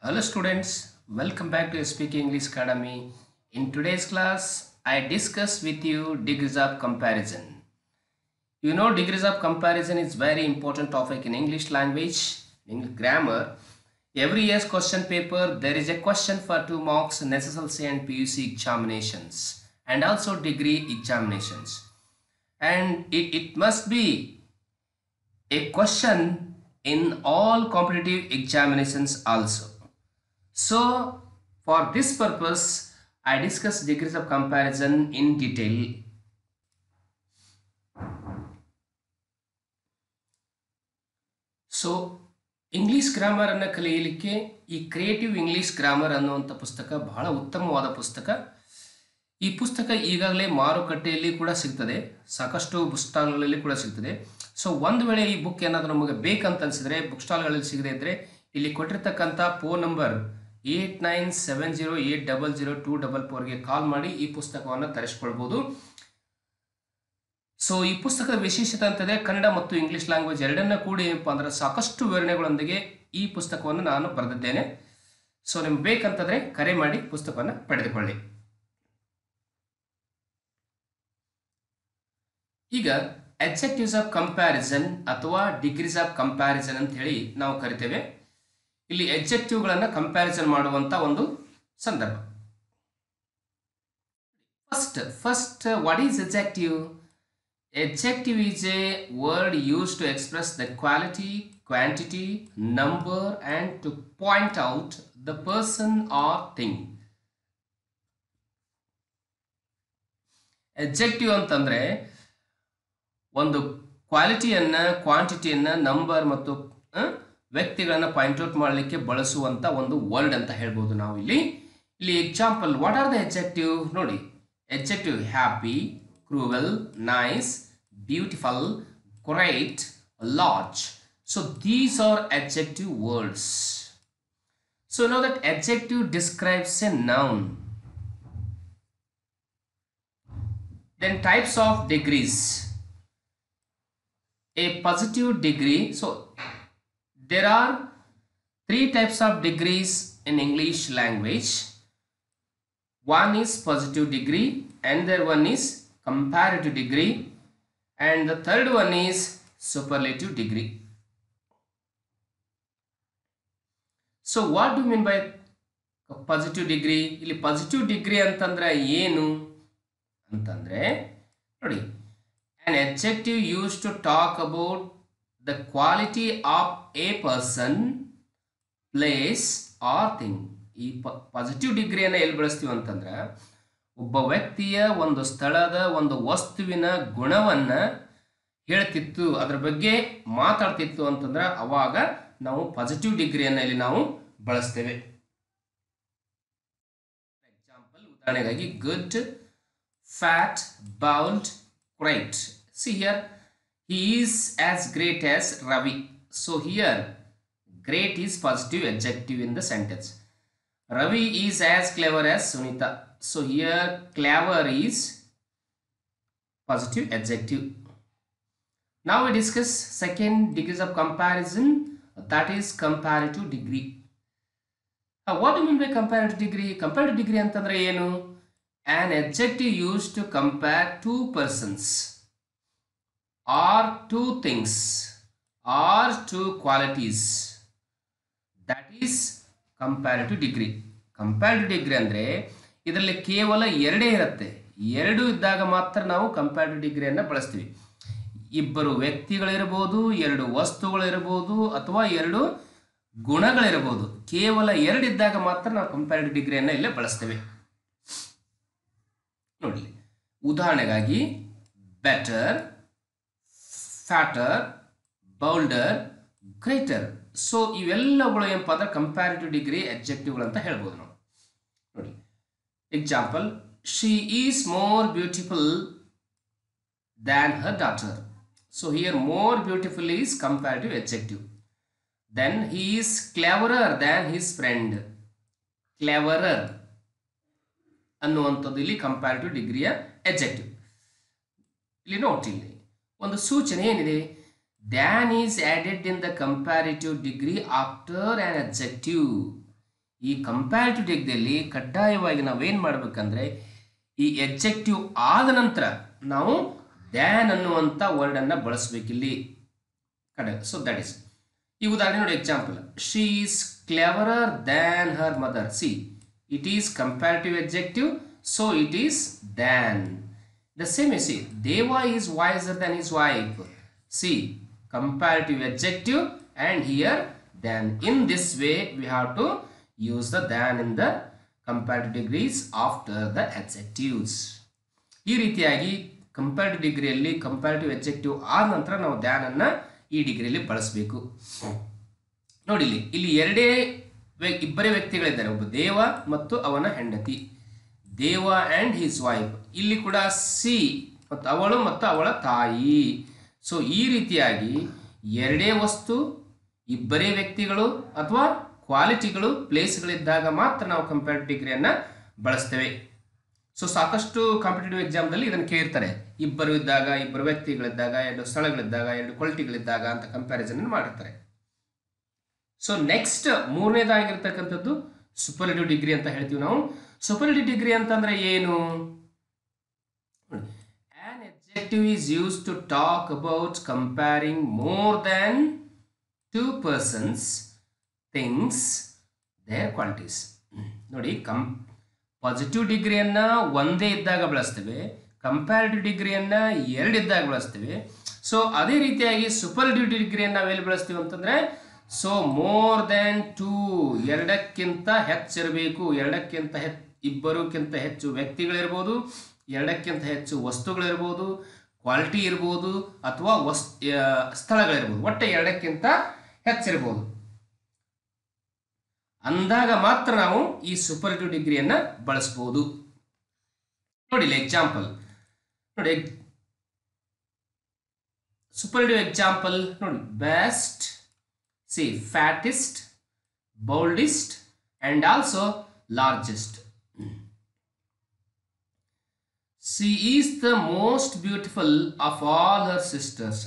Hello students, welcome back to Speak English Academy. In today's class, I discuss with you degrees of comparison. You know degrees of comparison is very important topic in English language, English grammar. Every year's question paper, there is a question for 2 marks in SSLC and PUC examinations and also degree examinations. And it must be a question in all competitive examinations also. So, for this purpose, I discuss degrees of comparison in detail. So, English grammar ಅನ್ನು ಕಲಿಯಲಿಕ್ಕೆ ಈ creative English grammar ಅನ್ನುವಂಥ ಪುಸ್ತಕ ಬಹಳ ಉತ್ತಮವಾದ ಪುಸ್ತಕ. ಈ ಪುಸ್ತಕ ಈಗಾಗಲೇ ಮಾರುಕಟ್ಟೆಯಲ್ಲಿ ಕೂಡ ಸಿಗ್ತದೆ, ಸಾಕಷ್ಟು ಬುಕ್ ಸ್ಟಾಲ್ಗಳಲ್ಲಿ ಕೂಡ ಸಿಗ್ತದೆ. ಸೊ ಒಂದು ವೇಳೆ ಈ ಬುಕ್ ಏನಾದರೂ ನಮಗೆ ಬೇಕಂತ ಅನಿಸಿದ್ರೆ ಬುಕ್ ಸ್ಟಾಲ್ಗಳಲ್ಲಿ ಸಿಗದೇ ಇದ್ದರೆ ಇಲ್ಲಿ ಕೊಟ್ಟಿರ್ತಕ್ಕಂಥ ಫೋನ್ ನಂಬರ್ 8970800244ಗೆ ಕಾಲ್ ಮಾಡಿ ಈ ಪುಸ್ತಕವನ್ನು ತರಿಸ್ಕೊಳ್ಬೋದು. ಸೊ ಈ ಪುಸ್ತಕದ ವಿಶೇಷತೆ ಅಂತಂದರೆ ಕನ್ನಡ ಮತ್ತು ಇಂಗ್ಲಿಷ್ ಲ್ಯಾಂಗ್ವೇಜ್ ಎರಡನ್ನ ಕೂಡಿ ಏನಪ್ಪ ಅಂದ್ರೆ ಸಾಕಷ್ಟು ವಿವರಣೆಗಳೊಂದಿಗೆ ಈ ಪುಸ್ತಕವನ್ನು ನಾನು ಬರೆದಿದ್ದೇನೆ. ಸೊ ನಿಮ್ಗೆ ಬೇಕಂತಂದರೆ ಕರೆ ಮಾಡಿ ಪುಸ್ತಕವನ್ನು ಪಡೆದುಕೊಳ್ಳಿ. ಈಗ ಅಡ್ಜೆಕ್ಟಿವ್ಸ್ ಆಫ್ ಕಂಪ್ಯಾರಿಸನ್ ಅಥವಾ ಡಿಗ್ರೀಸ್ ಆಫ್ ಕಂಪ್ಯಾರಿಸನ್ ಅಂತ ಹೇಳಿ ನಾವು ಕರಿತೇವೆ. ಇಲ್ಲಿ ಅಡ್ಜೆಕ್ಟಿವ್ಗಳನ್ನು ಕಂಪ್ಯಾರಿಸನ್ ಮಾಡುವಂತ ಒಂದು ಸಂದರ್ಭ. First what is adjective? Adjective is a word used to express the quality, quantity, number and to point out the person or thing. Adjective ಅಂತಂದ್ರೆ ಒಂದು ಕ್ವಾಲಿಟಿಯನ್ನ, ಕ್ವಾಂಟಿಟಿಯನ್ನ, ನಂಬರ್ ಮತ್ತು ವ್ಯಕ್ತಿಗಳನ್ನ ಪಾಯಿಂಟ್ ಔಟ್ ಮಾಡಲಿಕ್ಕೆ ಬಳಸುವಂತ ಒಂದು ವರ್ಡ್ ಅಂತ ಹೇಳ್ಬೋದು ನಾವು ಇಲ್ಲಿ. Example, what are the adjective? ನೋಡಿ, adjective happy, cruel, nice, beautiful, great, large. So these are adjective words. So know that adjective describes a noun. Then types of degrees. A positive degree. So there are 3 types of degrees in English language. One is positive degree, another one is comparative degree, and the third one is superlative degree. So what do you mean by positive degree? ಇಲ್ಲಿ positive degree ಅಂತಂದ್ರೆ ಏನು ಅಂತಂದ್ರೆ ನೋಡಿ, an adjective used to talk about the quality of a person, place or thing. ಈ positive ಡಿಗ್ರಿಯನ್ನು ಎಲ್ಲಿ ಬಳಸ್ತೀವಿ ಅಂತಂದ್ರೆ ಒಬ್ಬ ವ್ಯಕ್ತಿಯ, ಒಂದು ಸ್ಥಳದ, ಒಂದು ವಸ್ತುವಿನ ಗುಣವನ್ನ ಹೇಳ್ತಿತ್ತು, ಅದರ ಬಗ್ಗೆ ಮಾತಾಡ್ತಿತ್ತು ಅಂತಂದ್ರೆ ಅವಾಗ ನಾವು ಪಾಸಿಟಿವ್ ಡಿಗ್ರಿಯನ್ನು ಇಲ್ಲಿ ನಾವು ಬಳಸ್ತೇವೆ. ಎಕ್ಸಾಂಪಲ್, ಉದಾಹರಣೆಗಾಗಿ good, fat, bowled, great. See here, he is as great as Ravi. So here great is positive adjective in the sentence. Ravi is as clever as Sunita. So here clever is positive adjective. Now we discuss second degrees of comparison, that is comparative degree. What do you mean by comparative degree? Comparative degree antandre enu? An adjective used to compare two persons or two things or two qualities. That is comparative degree. Comparative degree ಅಂದ್ರೆ ಇದರಲ್ಲಿ ಕೇವಲ ಎರಡೇ ಇರುತ್ತೆ. ಎರಡು ಇದ್ದಾಗ ಮಾತ್ರ ನಾವು comparative ಡಿಗ್ರಿಯನ್ನು ಬಳಸ್ತೀವಿ. ಇಬ್ಬರು ವ್ಯಕ್ತಿಗಳಿರಬಹುದು, ಎರಡು ವಸ್ತುಗಳಿರಬಹುದು ಅಥವಾ ಎರಡು ಗುಣಗಳಿರಬಹುದು. ಕೇವಲ ಎರಡು ಇದ್ದಾಗ ಮಾತ್ರ ನಾವು ಕಂಪ್ಯಾರಿಟಿವ್ ಡಿಗ್ರಿಯನ್ನು ಇಲ್ಲೇ ಬಳಸ್ತೇವೆ. ನೋಡಿ, ಉದಾಹರಣೆಗಾಗಿ better, fatter, bolder, greater. So ಇವೆಲ್ಲಗಳು ಏನಪ್ಪ ಅಂದ್ರೆ ಕಂಪ್ಯಾರಿಟಿವ್ ಡಿಗ್ರಿ ಅಡ್ಜೆಕ್ಟಿವ್ಗಳು ಅಂತ ಹೇಳ್ಬೋದು ನಾವು. ನೋಡಿ, example, she is more beautiful than her daughter. So here more beautiful is comparative adjective. Then he is cleverer than his friend. Cleverer ಅನ್ನುವಂಥದ್ದು ಇಲ್ಲಿ ಕಂಪ್ಯಾರಿಟಿವ್ ಡಿಗ್ರಿಯ ಅಡ್ಜೆಕ್ಟಿವ್. ಇಲ್ಲಿ ನೋಡಿ, ಇಲ್ಲಿ ಒಂದು ಸೂಚನೆ ಏನಿದೆ, than is added in the comparative degree after on adjective. ಈ comparative ಡಿಗ್ರಿಯಲ್ಲಿ ಕಡ್ಡಾಯವಾಗಿ ನಾವೇನು ಮಾಡಬೇಕಂದ್ರೆ ಈ ಎಡ್ಜೆಕ್ಟಿವ್ ಆದ ನಂತರ ನಾವು ದ್ಯಾನ್ ಅನ್ನುವಂಥ ವರ್ಡನ್ನು ಬಳಸಬೇಕಿಲ್ಲಿ ಕಡೆ. ಸೊ ದಟ್ ಇಸ್ ಈ ಉದಾಹರಣೆ ನೋಡಿ. Example, she is cleverer than her mother. See, it is comparative adjective, so it is than. The same you see, Deva is wiser than his wife. See, comparative adjective and here than. In this way we have to use the than in the comparative degrees after the adjectives. ಈ ರೀತಿಯಾಗಿ comparative ಡಿಗ್ರಿಯಲ್ಲಿ comparative adjective ಆದ ನಂತರ ನಾವು than ಅನ್ನು ಈ ಡಿಗ್ರಿಯಲ್ಲಿ ಬಳಸಬೇಕು. ನೋಡಿ ಇಲ್ಲಿ ಇಬ್ಬರೇ ವ್ಯಕ್ತಿಗಳಿದ್ದಾರೆ, ಒಬ್ಬ ದೇವ ಮತ್ತು ಅವನ ಹೆಂಡತಿ. ದೇವ ಆ್ಯಂಡ್ ಹಿಸ್ ವೈಫ್. ಇಲ್ಲಿ ಕೂಡ ಸಿ ಮತ್ತು ಅವಳು ಮತ್ತು ಅವಳ ತಾಯಿ. ಸೊ ಈ ರೀತಿಯಾಗಿ ಎರಡೇ ವಸ್ತು, ಇಬ್ಬರೇ ವ್ಯಕ್ತಿಗಳು ಅಥವಾ ಕ್ವಾಲಿಟಿಗಳು, ಪ್ಲೇಸ್ಗಳಿದ್ದಾಗ ಮಾತ್ರ ನಾವು ಕಂಪ್ಯಾರಿಟಿವ್ ಡಿಗ್ರಿಯನ್ನು ಬಳಸ್ತೇವೆ. ಸೊ ಸಾಕಷ್ಟು ಕಾಂಪಿಟೇಟಿವ್ ಎಕ್ಸಾಮ್ದಲ್ಲಿ ಇದನ್ನು ಕೇಳಿರ್ತಾರೆ. ಇಬ್ಬರು ಇದ್ದಾಗ, ಇಬ್ಬರು ವ್ಯಕ್ತಿಗಳಿದ್ದಾಗ, ಎರಡು ಸ್ಥಳಗಳಿದ್ದಾಗ, ಎರಡು ಕ್ವಾಲಿಟಿಗಳಿದ್ದಾಗ ಅಂತ ಕಂಪ್ಯಾರಿಸನ್ ಮಾಡಿರ್ತಾರೆ. ಸೊ ನೆಕ್ಸ್ಟ್ ಮೂರನೇದಾಗಿರ್ತಕ್ಕಂಥದ್ದು ಸೂಪರ್ಲೇಟಿವ್ ಡಿಗ್ರಿ ಅಂತ ಹೇಳ್ತೀವಿ ನಾವು. ಸೂಪರ್ಲೇಟಿವ್ ಡಿಗ್ರಿ ಅಂತಂದ್ರೆ ಏನು? An adjective is used to talk about comparing more than two persons, things, their qualities. ನೋಡಿ, ಪಾಸಿಟಿವ್ ಡಿಗ್ರಿಯನ್ನ ಒಂದೇ ಇದ್ದಾಗ ಬಳಸ್ತೇವೆ, ಕಂಪ್ಯಾರಿಟಿವ್ ಡಿಗ್ರಿಯನ್ನ ಎರಡಿದ್ದಾಗ ಬಳಸ್ತೇವೆ. ಸೊ ಅದೇ ರೀತಿಯಾಗಿ ಸೂಪರ್ಲೇಟಿವ್ ಡಿಗ್ರಿಯನ್ನು ನಾವೆಲ್ಲಿ ಬಳಸ್ತೀವಿ ಅಂತಂದ್ರೆ, ಸೊ ಮೋರ್ ದ್ಯಾನ್ ಟೂ, ಎರಡಕ್ಕಿಂತ ಹೆಚ್ಚಿರಬೇಕು. ಎರಡಕ್ಕಿಂತ ಇಬ್ಬರಕ್ಕಿಂತ ಹೆಚ್ಚು ವ್ಯಕ್ತಿಗಳಿರ್ಬೋದು, ಎರಡಕ್ಕಿಂತ ಹೆಚ್ಚು ವಸ್ತುಗಳಿರ್ಬೋದು, ಕ್ವಾಲಿಟಿ ಇರ್ಬೋದು, ಅಥವಾ ಸ್ಥಳಗಳಿರ್ಬೋದು, ಒಟ್ಟು ಎರಡಕ್ಕಿಂತ ಹೆಚ್ಚಿರ್ಬೋದು. ಅಂದಾಗ ಮಾತ್ರ ನಾವು ಈ ಸೂಪರ್ಲೇಟಿವ್ ಡಿಗ್ರಿಯನ್ನು ಬಳಸ್ಬೋದು. ನೋಡಿ ಎಕ್ಸಾಂಪಲ್ ನೋಡಿ, ಸೂಪರ್ಲೇಟಿವ್ ಎಕ್ಸಾಂಪಲ್ ನೋಡಿ. Best, see, fattest, boldest and also largest. She is the most beautiful of all her sisters.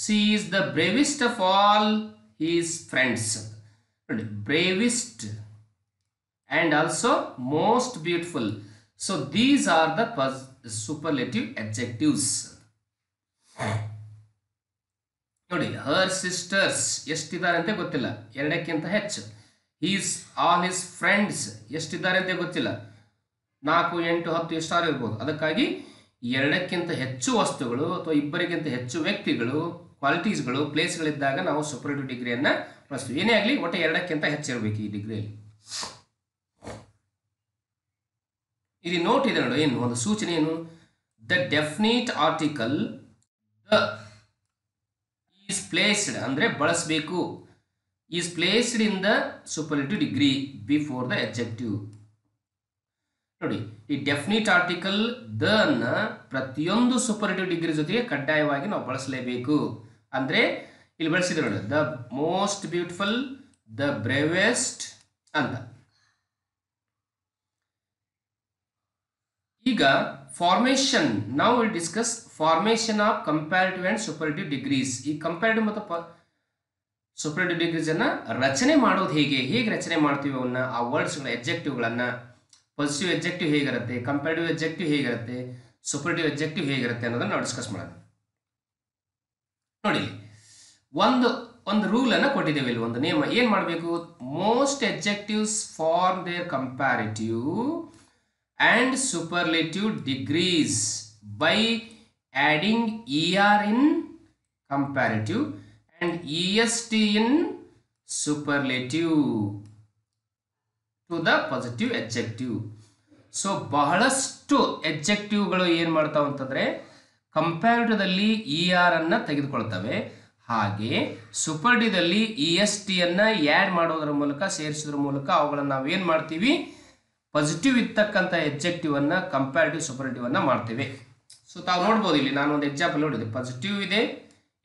She is the bravest of all his friends. Bravest and also most beautiful. So these are the superlative adjectives. ನೋಡಿ, ಹರ್ sisters ಎಷ್ಟಿದ್ದಾರೆ ಅಂತ ಗೊತ್ತಿಲ್ಲ, ಎರಡಕ್ಕಿಂತ ಹೆಚ್ಚು. He's all his friends ಎಷ್ಟಿದ್ದಾರೆ ಅಂತ ಗೊತ್ತಿಲ್ಲ, 4, 8, 10 ಎಷ್ಟಾರು ಇರ್ಬೋದು. ಅದಕ್ಕಾಗಿ ಎರಡಕ್ಕಿಂತ ಹೆಚ್ಚು ವಸ್ತುಗಳು ಅಥವಾ ಇಬ್ಬರಿಗಿಂತ ಹೆಚ್ಚು ವ್ಯಕ್ತಿಗಳು, ಕ್ವಾಲಿಟೀಸ್ಗಳು, ಪ್ಲೇಸ್ಗಳಿದ್ದಾಗ ನಾವು ಸೂಪರ್ಲೇಟಿವ್ ಡಿಗ್ರಿಯನ್ನು ಬಳಸ್ತೀವಿ. ಏನೇ ಆಗಲಿ ಒಟ್ಟು ಎರಡಕ್ಕಿಂತ ಹೆಚ್ಚಿರಬೇಕು ಈ ಡಿಗ್ರಿಯಲ್ಲಿ. ಇಲ್ಲಿ ನೋಟ್ ಇದೆ ನೋಡಿ, ಏನು ಒಂದು ಸೂಚನೆ ಏನು? The definite article the is placed ಅಂದರೆ ಬಳಸಬೇಕು. Is placed in the superlative degree before the adjective. ನೋಡಿ, ಈ ಡೆಫಿನಿಟ್ ಆರ್ಟಿಕಲ್ ದ ಅನ್ನ ಪ್ರತಿಯೊಂದು ಸೂಪರ್ಲೇಟಿವ್ ಡಿಗ್ರಿ ಜೊತೆಗೆ ಕಡ್ಡಾಯವಾಗಿ ನಾವು ಬಳಸಲೇಬೇಕು. ಅಂದರೆ ಇಲ್ಲಿ ಬಳಸಿದ್ರೆ ನೋಡಿ, the most beautiful, the bravest ಅಂತ. ಈಗ ಫಾರ್ಮೇಷನ್, ನಾವು will discuss formation of comparative and superlative degrees. ಈ ಕಂಪ್ಯಾರಿಟಿವ್ ಮತ್ತು ಸೂಪರ್ಲೇಟಿವ್ ಡಿಗ್ರೀಸ್ ಅನ್ನ ರಚನೆ ಮಾಡೋದು ಹೇಗೆ ರಚನೆ ಮಾಡ್ತೀವಿ ಅವನ್ನ, ಆ ವರ್ಡ್ಸ್ಗಳ ಎಡ್ಜೆಕ್ಟಿವ್ಗಳನ್ನ. ಪಾಸಿಟಿವ್ ಎಡ್ಜೆಕ್ಟಿವ್ ಹೇಗಿರುತ್ತೆ, ಕಂಪ್ಯಾರಿಟಿವ್ ಎಡ್ಜೆಕ್ಟಿವ್ ಹೇಗಿರುತ್ತೆ, ಸೂಪರ್ಲೇಟಿವ್ ಎಡ್ಜೆಕ್ಟಿವ್ ಹೇಗಿರುತ್ತೆ ಅನ್ನೋದನ್ನ ನಾವು ಡಿಸ್ಕಸ್ ಮಾಡೋಣ. ನೋಡಿ, ಒಂದು ರೂಲ್ ಅನ್ನ ಕೊಟ್ಟಿದ್ದೇವೆ ಇಲ್ಲಿ, ಒಂದು ನಿಯಮ. ಏನ್ ಮಾಡಬೇಕು? Most adjectives form their comparative and superlative degrees by adding er in comparative and est in superlative to the positive adjective. So ಬಹಳಷ್ಟು ಎಡ್ಜೆಕ್ಟಿವ್ಗಳು ಏನು ಮಾಡ್ತಾವೆ ಅಂತಂದರೆ ಕಂಪ್ಯಾರಿಟಿವ್ದಲ್ಲಿ ಇ ಆರ್ ಅನ್ನು ತೆಗೆದುಕೊಳ್ತವೆ, ಹಾಗೆ ಸೂಪರ್ಲೇಟಿವ್ದಲ್ಲಿ ಇ ಎಸ್ ಟಿ ಅನ್ನು ಆ್ಯಡ್ ಮಾಡೋದ್ರ ಮೂಲಕ, ಸೇರಿಸೋದ್ರ ಮೂಲಕ ಅವುಗಳನ್ನು ನಾವೇನು ಮಾಡ್ತೀವಿ, ಪಾಸಿಟಿವ್ ಇರ್ತಕ್ಕಂಥ ಎಡ್ಜೆಕ್ಟಿವ್ ಅನ್ನು ಕಂಪ್ಯಾರಿಟಿವ್ ಸೂಪರ್ಲೇಟಿವ್ ಅನ್ನು ಮಾಡ್ತೇವೆ. ಸೊ ತಾವು ನೋಡ್ಬೋದು, ಇಲ್ಲಿ ನಾನು ಒಂದು ಎಕ್ಸಾಂಪಲ್ ನೋಡಿದೆ. ಪಾಸಿಟಿವ್ ಇದೆ,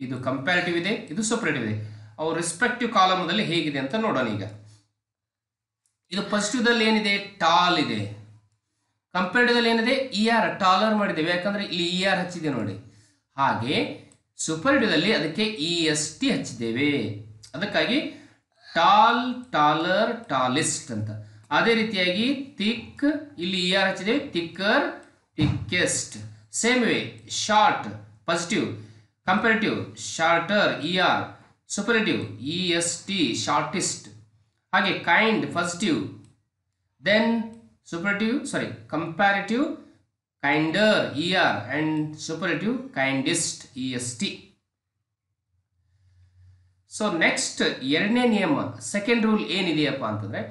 ಇದು ಕಂಪ್ಯಾರಿಟಿವ್ ಇದೆ, ಇದು ಸೂಪರ್ಲೇಟಿವ್ ಇದೆ. ಅವ್ರ ರೆಸ್ಪೆಕ್ಟಿವ್ ಕಾಲಮ್ದಲ್ಲಿ ಹೇಗಿದೆ ಅಂತ ನೋಡೋಣ. ಈಗ ಇದು ಪಾಸಿಟಿವ್ದಲ್ಲಿ ಏನಿದೆ? ಟಾಲ್ ಇದೆ. ಕಂಪ್ಯಾರಿಟಿವ್ದಲ್ಲಿ ಏನಿದೆ? ಇ ಆರ್, ಟಾಲರ್ ಮಾಡಿದ್ದೇವೆ, ಯಾಕಂದ್ರೆ ಇಲ್ಲಿ ಇ ಆರ್ ಹಚ್ಚಿದೆ ನೋಡಿ. ಹಾಗೆ ಸೂಪರ್ಲೇಟಿವ್ದಲ್ಲಿ ಅದಕ್ಕೆ ಇ ಎಸ್ ಟಿ ಹಚ್ಚಿದ್ದೇವೆ. ಅದಕ್ಕಾಗಿ ಟಾಲ್, ಟಾಲರ್, ಟಾಲೆಸ್ಟ್ ಅಂತ. ಅದೇ ರೀತಿಯಾಗಿ ಥಿಕ್, ಇಲ್ಲಿ ಇ ಆರ್ ಹಚ್ಚಿದೆ, thicker, thickest. Same way short positive, comparative shorter E R, superlative E S T shortest. ಹಾಗೆ kind positive, then comparative kinder er and superlative kindest est. So next ಎರಡನೇ ನಿಯಮ, second rule ಏನಿದೆಯಪ್ಪ ಅಂತಂದ್ರೆ,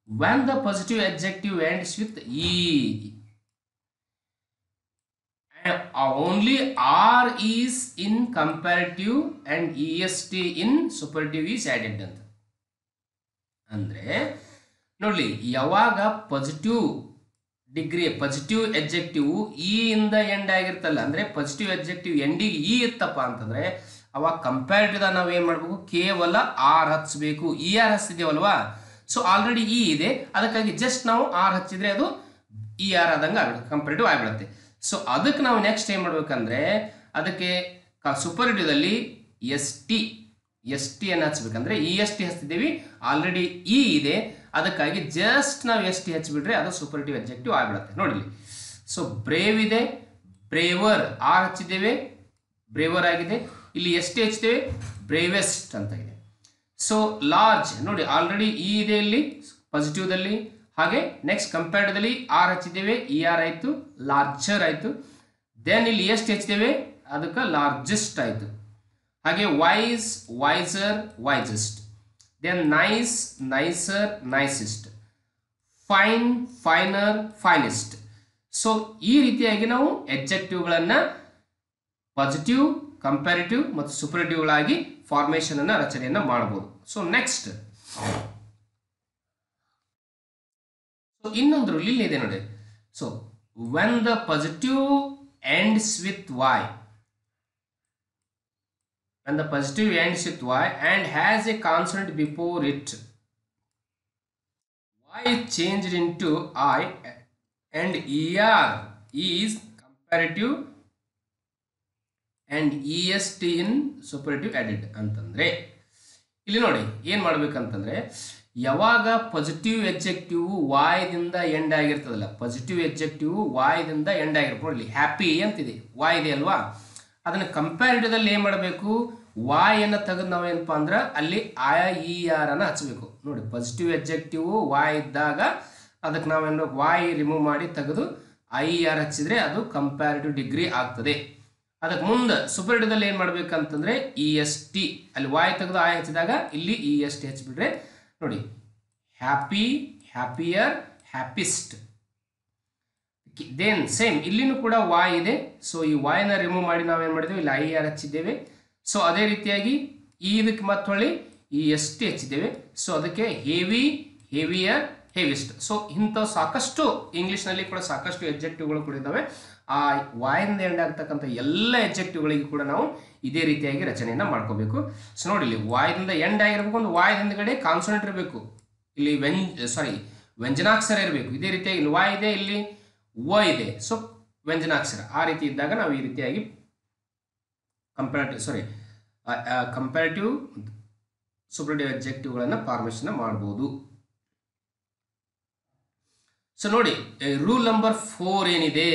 when the positive adjective ends with e only r is in comparative and est in superlative is added ಅಂತ. ಅಂದ್ರೆ ನೋಡಿ, ಯಾವಾಗ positive degree positive adjective E ಇಂದ end ಆಗಿರ್ತಲ್ಲ, ಅಂದ್ರೆ positive adjective ಎಂಡಿಗೆ E ಇತ್ತಪ್ಪ ಅಂತಂದ್ರೆ ಅವಾಗ ಕಂಪ್ಯಾರಿಟಿವ್ ನಾವು ಏನ್ ಮಾಡ್ಬೇಕು, ಕೇವಲ ಆರ್ ಹಚ್ಚಬೇಕು. ಇ ಆರ್ ಹಚ್ತಿದ್ದೇವಲ್ವಾ, ಸೊ ಆಲ್ರೆಡಿ ಇ ಇದೆ, ಅದಕ್ಕಾಗಿ ಜಸ್ಟ್ ನಾವು ಆರ್ ಹಚ್ಚಿದ್ರೆ ಅದು ಇ ಆರ್ ಆದಂಗೆ ಆಗ್ಬಿಡುತ್ತೆ, ಕಂಪ್ಯಾರಿಟಿವ್ ಆಗಿಬಿಡುತ್ತೆ. ಸೊ ಅದಕ್ಕೆ ನಾವು ನೆಕ್ಸ್ಟ್ ಏನ್ ಮಾಡ್ಬೇಕಂದ್ರೆ, ಅದಕ್ಕೆ ಸೂಪರ್ಲೇಟಿವ್ದಲ್ಲಿ ಎಸ್ ಟಿ ಅನ್ನು ಹಚ್ಬೇಕಂದ್ರೆ ಇ ಎಸ್ ಟಿ ಹಚ್ತಿದ್ದೀವಿ, ಆಲ್ರೆಡಿ ಇ ಇದೆ, ಅದಕ್ಕಾಗಿ ಜಸ್ಟ್ ನಾವು ಎಸ್ ಟಿ ಹಚ್ಚಿಬಿಟ್ರೆ ಅದು ಸೂಪರ್ಲೇಟಿವ್ ಅಡ್ಜೆಕ್ಟಿವ್ ಆಗಿಬಿಡುತ್ತೆ. ನೋಡಿ, ಸೊ ಬ್ರೇವ್ ಇದೆ, ಬ್ರೇವರ್, ಆರ್ ಹಚ್ಚಿದ್ದೇವೆ, ಬ್ರೇವರ್ ಆಗಿದೆ. ಇಲ್ಲಿ ಎಸ್ ಟಿ ಹಚ್ಚಿದ್ದೇವೆ, ಬ್ರೇವೆಸ್ಟ್ ಅಂತ ಇದೆ. ಸೊ ಲಾರ್ಜ್ ನೋಡಿ, ಆಲ್ರೆಡಿ ಇ ಇದೆ ಇಲ್ಲಿ ಪಾಸಿಟಿವ್ದಲ್ಲಿ. ಹಾಗೆ ನೆಕ್ಸ್ಟ್ ಕಂಪ್ಯಾರಿಟಿವ್ದಲ್ಲಿ ಆರ್ ಹಚ್ಚಿದ್ದೇವೆ, ಇ ಆರ್ ಆಯಿತು, ಲಾರ್ಜರ್ ಆಯಿತು. ದೆನ್ ಇಲ್ಲಿ ಎಸ್ ಟಿ ಹಚ್ಚಿದ್ದೇವೆ, ಅದಕ್ಕೆ ಲಾರ್ಜೆಸ್ಟ್ ಆಯಿತು. ಹಾಗೆ wise, wiser, wisest. Then nice, nicer, nicest. Fine, finer, finest. So ಈ ರೀತಿಯಾಗಿ ನಾವು ಎಡ್ಜೆಕ್ಟಿವ್ಗಳನ್ನು ಪಾಸಿಟಿವ್, ಕಂಪ್ಯಾರಿಟಿವ್ ಮತ್ತು ಸೂಪರ್ಲೇಟಿವ್ಗಳಾಗಿ ಫಾರ್ಮೇಷನ್ ಅನ್ನು ರಚನೆಯನ್ನು ಮಾಡಬಹುದು. ಸೊ ನೆಕ್ಸ್ಟ್ ಇನ್ನೊಂದು ರೂಲ್ ಇಲ್ಲಿ ಇದೆ ನೋಡಿ. So when the positive ends with Y, when the positive ends with y and has a consonant before it, y is changed into I and er is comparative and est in superlative added ಅಂತಂದ್ರೆ, ಇಲ್ಲಿ ನೋಡಿ ಏನ್ ಮಾಡ್ಬೇಕಂತಂದ್ರೆ, ಯಾವಾಗ positive adjective Y ದಿಂದ end ಆಗಿರ್ತದಲ್ಲ, positive adjective Y ದಿಂದ end ಆಗಿರ್ಬೋದು. ನೋಡಿ happy ಅಂತಿದೆ, ವಾಯ್ ಇದೆ ಅಲ್ವಾ, ಅದನ್ನ ಕಂಪ್ಯಾರಿಟಿವ್ದಲ್ಲಿ ಏನ್ ಮಾಡಬೇಕು, ವಾಯ್ ಅನ್ನ ತೆಗೆದು ನಾವೇನಪ್ಪ ಅಂದ್ರೆ ಅಲ್ಲಿ ಐ ಇ ಆರ್ ಅನ್ನ ಹಚ್ಚಬೇಕು. ನೋಡಿ ಪಾಸಿಟಿವ್ ಎಡ್ಜೆಕ್ಟಿವ್ ವಾಯ್ ಇದ್ದಾಗ ಅದಕ್ಕೆ ನಾವೇನ್ ವಾಯ್ ರಿಮೂವ್ ಮಾಡಿ ತೆಗೆದು ಐ ಇ ಆರ್ ಹಚ್ಚಿದ್ರೆ ಅದು ಕಂಪ್ಯಾರಿಟಿವ್ ಡಿಗ್ರಿ ಆಗ್ತದೆ. ಅದಕ್ಕೆ ಮುಂದೆ ಸೂಪರ್ಲೇಟಿವ್ದಲ್ಲಿ ಏನ್ ಮಾಡ್ಬೇಕಂತಂದ್ರೆ ಇ ಎಸ್ ಟಿ, ಅಲ್ಲಿ ವಾಯ್ ತೆಗೆದು ಐ ಹಚ್ಚಿದಾಗ ಇಲ್ಲಿ ಇ ಎಸ್ ಟಿ ಹಚ್ಚಿಬಿಟ್ರೆ ನೋಡಿ ಹ್ಯಾಪಿ, ಹ್ಯಾಪಿಯರ್, ಹ್ಯಾಪಿಸ್ಟ್. ದೆನ್ ಸೇಮ್ ಇಲ್ಲಿನೂ ಕೂಡ ವಾಯ್ ಇದೆ, ಸೊ ಈ ವಾಯ್ನ ರಿಮೂವ್ ಮಾಡಿ ನಾವೇನು ಮಾಡಿದ್ದೇವೆ, ಇಲ್ಲಿ ಐ ಆರ್ ಹಚ್ಚಿದ್ದೇವೆ. ಸೊ ಅದೇ ರೀತಿಯಾಗಿ ಇದಕ್ಕೆ ಮತ್ತೊಳ್ಳಿ ಈ ಎಸ್ ಟಿ ಹಚ್ಚಿದ್ದೇವೆ. ಸೊ ಅದಕ್ಕೆ ಹೆವಿ, ಹೆವಿಯರ್, ಹೆವಿಸ್ಟ್. ಸೊ ಇಂಥವು ಸಾಕಷ್ಟು ಇಂಗ್ಲೀಷ್ನಲ್ಲಿ ಕೂಡ ಸಾಕಷ್ಟು ಎಡ್ಜೆಕ್ಟಿವ್ಗಳು ಕೂಡ ಇದ್ದಾವೆ. ಆ ವಾಯಿಂದ ಎಂಡ್ ಆಗ್ತಕ್ಕಂಥ ಎಲ್ಲ ಎಡ್ಜೆಕ್ಟಿವ್ಗಳಿಗೆ ಕೂಡ ನಾವು ಇದೇ ರೀತಿಯಾಗಿ ರಚನೆಯನ್ನು ಮಾಡ್ಕೋಬೇಕು. ಸೊ ನೋಡಿ, ಇಲ್ಲಿ ವಾಯ್ದಿಂದ ಎಂಡ್ ಆಗಿರ್ಬೇಕು, ಒಂದು ವಾಯ್ ಹಿಂದ್ಗಡೆ ಕಾನ್ಸೋನೆಂಟ್ ಇರಬೇಕು, ಇಲ್ಲಿ ವ್ಯಂಜನಾಕ್ಷರ ಇರಬೇಕು. ಇದೇ ರೀತಿಯಾಗಿ ಇಲ್ಲಿ ವಾಯ್ ಇದೆ, ಇಲ್ಲಿ ವ ಇದೆ, ಸೊ ವ್ಯಂಜನಾಕ್ಷರ. ಆ ರೀತಿ ಇದ್ದಾಗ ನಾವು ಈ ರೀತಿಯಾಗಿ ಕಂಪ್ಯಾರಿಟಿವ್ ಸೂಪರ್ಲೇಟಿವ್ ಎಡ್ಜೆಕ್ಟಿವ್ಗಳನ್ನು ಫಾರ್ಮೇಷನ್ ಮಾಡಬಹುದು. ಸೊ ನೋಡಿ, ರೂಲ್ ನಂಬರ್ 4 ಏನಿದೆ,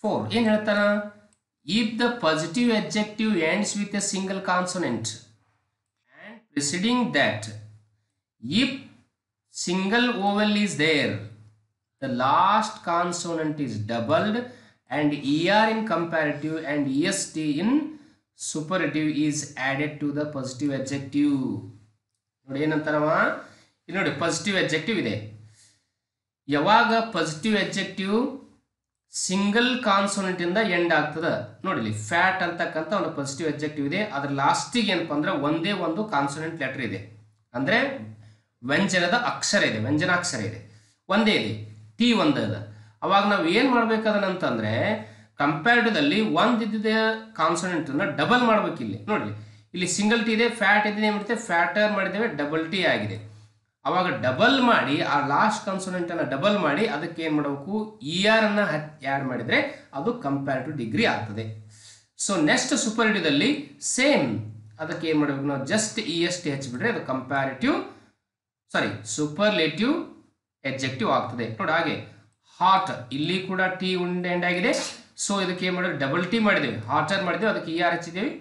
4 ಏನ್ ಹೇಳ್ತಾನ, if the positive adjective ends with a single consonant and preceding that, if single vowel is there, the last consonant is doubled and er in comparative and est in superlative is added to the positive adjective. ನೋಡಿ ಏನಂತಾರವ, ಇಲ್ಲಿ ನೋಡಿ positive adjective ಇದೆ, ಯಾವಾಗ positive adjective single consonant ಇಂದ end ಆಗ್ತದ, ನೋಡಿ ಇಲ್ಲಿ fat ಅಂತಕ್ಕಂಥ ಒಂದು ಪಾಸಿಟಿವ್ ಎಡ್ಜೆಕ್ಟಿವ್ ಇದೆ, ಅದ್ರ ಲಾಸ್ಟಿಗೆ ಏನಪ್ಪ ಅಂದ್ರೆ ಒಂದೇ ಒಂದು ಕಾನ್ಸೋನೆಂಟ್ ಲೆಟರ್ ಇದೆ, ಅಂದ್ರೆ ವ್ಯಂಜನದ ಅಕ್ಷರ ಇದೆ, ವ್ಯಂಜನಾಕ್ಷರ ಇದೆ, ಒಂದೇ ಇದೆ, ಟಿ ಒಂದದ. ಅವಾಗ ನಾವು ಏನು ಮಾಡ್ಬೇಕಾದನಂತಂದ್ರೆ ಕಂಪ್ಯಾರಿಟಿವ್ದಲ್ಲಿ ಒಂದಿದ್ದ ಕಾನ್ಸೋನೆಂಟ್ ಅನ್ನ ಡಬಲ್ ಮಾಡ್ಬೇಕು. ಇಲ್ಲಿ ನೋಡಿ, ಇಲ್ಲಿ ಸಿಂಗಲ್ ಟಿ ಇದೆ, ಫ್ಯಾಟ್ ಇದೆ, ಏನ್ಬಿಡುತ್ತೆ ಫ್ಯಾಟರ್ ಮಾಡಿದ್ದೇವೆ, ಡಬಲ್ ಟಿ ಆಗಿದೆ. ಅವಾಗ ಡಬಲ್ ಮಾಡಿ ಆ ಲಾಸ್ಟ್ ಕಾನ್ಸೋನೆಂಟ್ ಅನ್ನ ಡಬಲ್ ಮಾಡಿ ಅದಕ್ಕೆ ಏನು ಮಾಡಬೇಕು, ಇ ಆರ್ ಅನ್ನ ಆ್ಯಡ್ ಮಾಡಿದ್ರೆ ಅದು ಕಂಪ್ಯಾರಿಟಿವ್ ಡಿಗ್ರಿ ಆಗ್ತದೆ. ಸೊ ನೆಕ್ಸ್ಟ್ ಸೂಪರ್ಲೇಟಿವ್ದಲ್ಲಿ ಸೇಮ್ ಅದಕ್ಕೆ ಏನು ಮಾಡಬೇಕು ನಾವು ಜಸ್ಟ್ ಇ ಎಸ್ ಟಿ ಹಚ್ಚಿಬಿಟ್ರೆ ಅದು ಕಂಪ್ಯಾರಿಟಿವ್ ಸೂಪರ್ಲೇಟಿವ್ ಎಡ್ಜೆಕ್ಟಿವ್ ಆಗ್ತದೆ ನೋಡಿ. ಹಾಗೆ ಹಾಟ್ ಇಲ್ಲಿ ಕೂಡ ಟಿ ಎಂಡ್ ಆಗಿದೆ. ಸೊ ಇದಕ್ಕೆ ಏನು ಮಾಡಿದ್ರೆ ಡಬಲ್ ಟಿ ಮಾಡಿದ್ದೇವೆ, ಹಾಟರ್ ಮಾಡಿದ್ದೇವೆ, ಅದಕ್ಕೆ ಇ ಆರ್ ಹಚ್ಚಿದ್ದೇವೆ,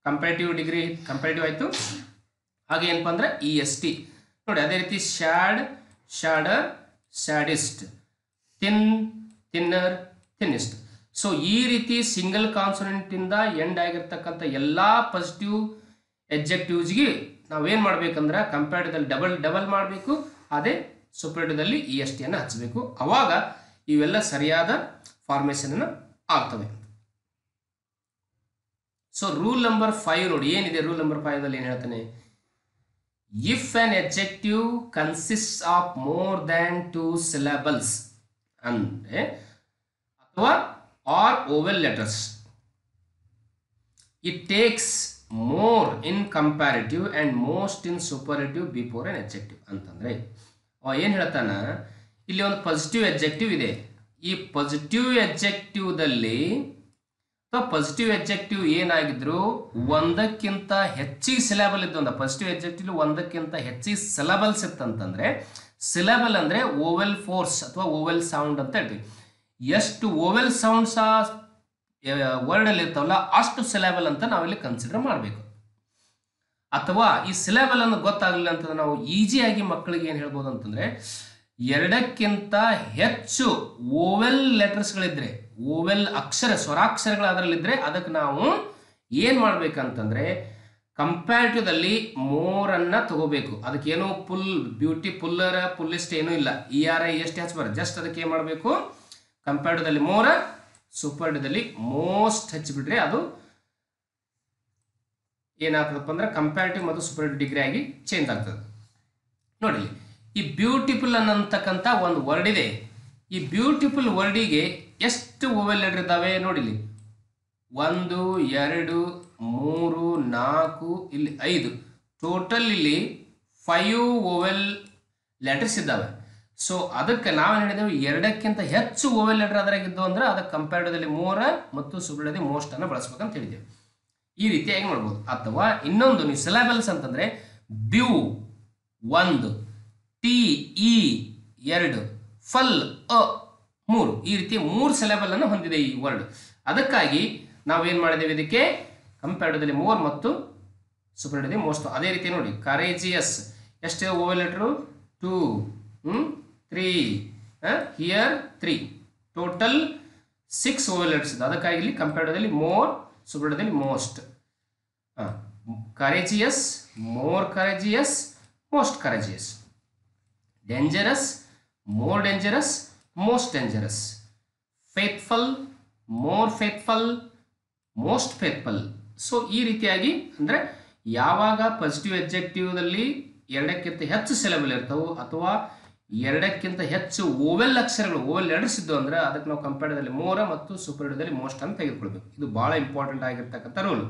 ಕಂಪ್ಯಾರಿಟಿವ್ ಡಿಗ್ರಿ ಕಂಪ್ಯಾರಿಟಿವ್ ಆಯಿತು. ಹಾಗೆ ಏನಪ್ಪ ಅಂದ್ರೆ ಇ ಎಸ್ ಟಿ ನೋಡಿ. ಅದೇ ರೀತಿ ಶ್ಯಾಡ್, ಶ್ಯಾಡರ್, ಶ್ಯಾಡಿಸ್ಟ್, ಥಿನ್, ಥಿನ್ನರ್, ಥಿನ್ನಿಸ್ಟ್. ಸೊ ಈ ರೀತಿ ಸಿಂಗಲ್ ಕಾನ್ಸೋನೆಂಟಿಂದ ಎಂಡ್ ಆಗಿರ್ತಕ್ಕಂಥ ಎಲ್ಲ ಪಾಸಿಟಿವ್ ಎಡ್ಜೆಕ್ಟಿವ್ಸ್ಗೆ ನಾವೇನು ಮಾಡಬೇಕಂದ್ರೆ ಕಂಪ್ಯಾರಿಟಿವ್ದಲ್ಲಿ ಡಬಲ್ ಮಾಡಬೇಕು, ಅದೇ ಸೂಪರ್ಲೇಟಿವ್ದಲ್ಲಿ ಇ ಎಸ್ ಟಿಯನ್ನು ಹಚ್ಚಬೇಕು. ಅವಾಗ ಇವೆಲ್ಲ ಸರಿಯಾದ ಫಾರ್ಮೇಷನ್ ಆಗ್ತವೆ. ಸೊ ರೂಲ್ ನಂಬರ್ 5 ನೋಡಿ ಏನಿದೆ. ರೂಲ್ ನಂಬರ್ 5ದಲ್ಲಿ ಏನು ಹೇಳ್ತಾನೆ, if an adjective consist of more than 2 syllables ಅಂದ್ರೆ ಅಥವಾ or vowel letters, it takes more in comparative and most in superlative before an adjective ಅಂತಂದ್ರೆ ಏನು ಹೇಳ್ತಾನ, ಇಲ್ಲಿ ಒಂದು ಪಾಸಿಟಿವ್ ಎಡ್ಜೆಕ್ಟಿವ್ ಇದೆ. ಈ ಪಾಸಿಟಿವ್ ಎಡ್ಜೆಕ್ಟಿವ್ದಲ್ಲಿ ಪಾಸಿಟಿವ್ ಎಡ್ಜೆಕ್ಟಿವ್ ಏನಾಗಿದ್ರು ಒಂದಕ್ಕಿಂತ ಹೆಚ್ಚಿಗೆ ಸಿಲೆಬಲ್ ಇದ್ದು, ಒಂದು ಪಾಸಿಟಿವ್ ಎಡ್ಜೆಕ್ಟಿವ್ ಒಂದಕ್ಕಿಂತ ಹೆಚ್ಚಿಗೆ ಸಿಲೆಬಲ್ಸ್ ಇತ್ತಂತಂದ್ರೆ, ಸಿಲೆಬಲ್ ಅಂದ್ರೆ ಓವೆಲ್ ಫೋರ್ಸ್ ಅಥವಾ ಓವೆಲ್ ಸೌಂಡ್ ಅಂತ ಹೇಳ್ತೀವಿ. ಎಷ್ಟು ಓವೆಲ್ ಸೌಂಡ್ಸ್ ವರ್ಡ್ ಅಲ್ಲಿ ಇರ್ತಾವಲ್ಲ ಅಷ್ಟು ಸಿಲೆಬಲ್ ಅಂತ ನಾವಿಲ್ಲಿ ಕನ್ಸಿಡರ್ ಮಾಡಬೇಕು. ಅಥವಾ ಈ ಸಿಲೆಬಲ್ ಅನ್ನು ಗೊತ್ತಾಗಲಿಲ್ಲ ಅಂತ ನಾವು ಈಸಿಯಾಗಿ ಮಕ್ಕಳಿಗೆ ಏನು ಹೇಳ್ಬೋದು ಅಂತಂದ್ರೆ, ಎರಡಕ್ಕಿಂತ ಹೆಚ್ಚು ಓವೆಲ್ ಲೆಟರ್ಸ್ಗಳಿದ್ರೆ, ಓವೆಲ್ ಅಕ್ಷರ ಸ್ವರಾಕ್ಷರಗಳು ಅದರಲ್ಲಿದ್ರೆ ಅದಕ್ಕೆ ನಾವು ಏನು ಮಾಡ್ಬೇಕಂತಂದ್ರೆ ಕಂಪ್ಯಾರಿಟಿವ್ದಲ್ಲಿ ಮೋರನ್ನು ತಗೋಬೇಕು. ಅದಕ್ಕೇನು ಬ್ಯೂಟಿ ಪುಲ್ಲಿಸ್ಟ್ ಏನೂ ಇಲ್ಲ, ಇ ಆರ್ ಐ ಎಷ್ಟು ಹಚ್ಚಬಾರ್ದು, ಜಸ್ಟ್ ಅದಕ್ಕೆ ಏನು ಮಾಡಬೇಕು ಕಂಪ್ಯಾರಿಟಿವ್ದಲ್ಲಿ ಮೋರ, ಸೂಪರ್ಲೇಟಿವ್ದಲ್ಲಿ ಮೋಸ್ಟ್ ಹಚ್ಚಿಬಿಟ್ರೆ ಅದು ಏನಾಗ್ತದಪ್ಪ ಅಂದ್ರೆ ಕಂಪ್ಯಾರಿಟಿವ್ ಮತ್ತು ಸೂಪರ್ಲೇಟಿವ್ ಡಿಗ್ರಿ ಆಗಿ ಚೇಂಜ್ ಆಗ್ತದೆ. ನೋಡಿ ಈ ಬ್ಯೂಟಿಫುಲ್ ಅನ್ನತಕ್ಕಂಥ ಒಂದು ವರ್ಡ್ ಇದೆ. ಈ ಬ್ಯೂಟಿಫುಲ್ ವರ್ಡಿಗೆ ಎಷ್ಟು ಓವೆಲ್ ಲೆಟರ್ ಇದ್ದಾವೆ ನೋಡಿಲಿ, 1 2 3 4 ಇಲ್ಲಿ 5, ಟೋಟಲ್ ಇಲ್ಲಿ 5 ಓವೆಲ್ ಲೆಟರ್ಸ್ ಇದ್ದಾವೆ. ಸೊ ಅದಕ್ಕೆ ನಾವೇನು ಹೇಳಿದೆವು, ಎರಡಕ್ಕಿಂತ ಹೆಚ್ಚು ಓವೆಲ್ ಲೆಟರ್ ಅದರಾಗಿದ್ದು ಅಂದ್ರೆ ಅದಕ್ಕೆ ಕಂಪ್ಯಾರಿಟಿವ್ದಲ್ಲಿ ಮೋರ ಮತ್ತು ಸೂಪರ್ಲೇಟಿವ್ ಮೋಸ್ಟ್ ಅನ್ನು ಬಳಸ್ಬೇಕಂತ ಹೇಳಿದ್ದೇವೆ. ಈ ರೀತಿಯಾಗಿ ಮಾಡ್ಬೋದು. ಅಥವಾ ಇನ್ನೊಂದು ನೀವು ಸಿಲೆಬಲ್ಸ್ ಅಂತಂದ್ರೆ ಬ್ಯೂ 1, ಟಿ ಇ 2, ಫಲ್ 3, ಈ ರೀತಿ 3 ಸಿಲೆಬಲ್ ಅನ್ನು ಹೊಂದಿದೆ ಈ ವರ್ಡ್. ಅದಕ್ಕಾಗಿ ನಾವೇನು ಮಾಡಿದ್ದೇವೆ, ಇದಕ್ಕೆ ಕಂಪ್ಯಾರಿಟಿವ್ದಲ್ಲಿ ಮೋರ್ ಮತ್ತು ಸೂಪರ್ಲೇಟಿವ್ ಮೋಸ್ಟ್. ಅದೇ ರೀತಿ ನೋಡಿ ಕರೇಜಿಯಸ್ ಎಷ್ಟು vowel letter 2 3 here 3, total 6 vowel letters ಇದೆ. ಅದಕ್ಕಾಗಿ ಇಲ್ಲಿ ಕಂಪ್ಯಾರಿಟಿವ್ದಲ್ಲಿ ಮೋರ್, ಸೂಪರ್ಲೇಟಿವ್ದಲ್ಲಿ most. Courageous, more courageous, most courageous. Dangerous, more dangerous, most dangerous. Faithful, more faithful, most faithful. So ಈ ರೀತಿಯಾಗಿ ಅಂದರೆ ಯಾವಾಗ ಪಾಸಿಟಿವ್ ಎಡ್ಜೆಕ್ಟಿವ್ದಲ್ಲಿ ಎರಡಕ್ಕಿಂತ ಹೆಚ್ಚು ಸಿಲೆಬಲ್ ಇರ್ತವೆ ಅಥವಾ ಎರಡಕ್ಕಿಂತ ಹೆಚ್ಚು ಓವೆಲ್ ಅಕ್ಷರಗಳು ಓವೆಲ್ ಲೆಟರ್ಸ್ ಇದ್ದು ಅಂದ್ರೆ ಅದಕ್ಕೆ ನಾವು ಕಂಪ್ಯಾರಿಟಿವ್ದಲ್ಲಿ ಮೋರ ಮತ್ತು ಸೂಪರ್ಲೇಟಿವ್ದಲ್ಲಿ ಮೋಸ್ಟ್ ಅಂತ ತೆಗೆದುಕೊಳ್ಬೇಕು. ಇದು ಬಹಳ ಇಂಪಾರ್ಟೆಂಟ್ ಆಗಿರ್ತಕ್ಕಂಥ rule.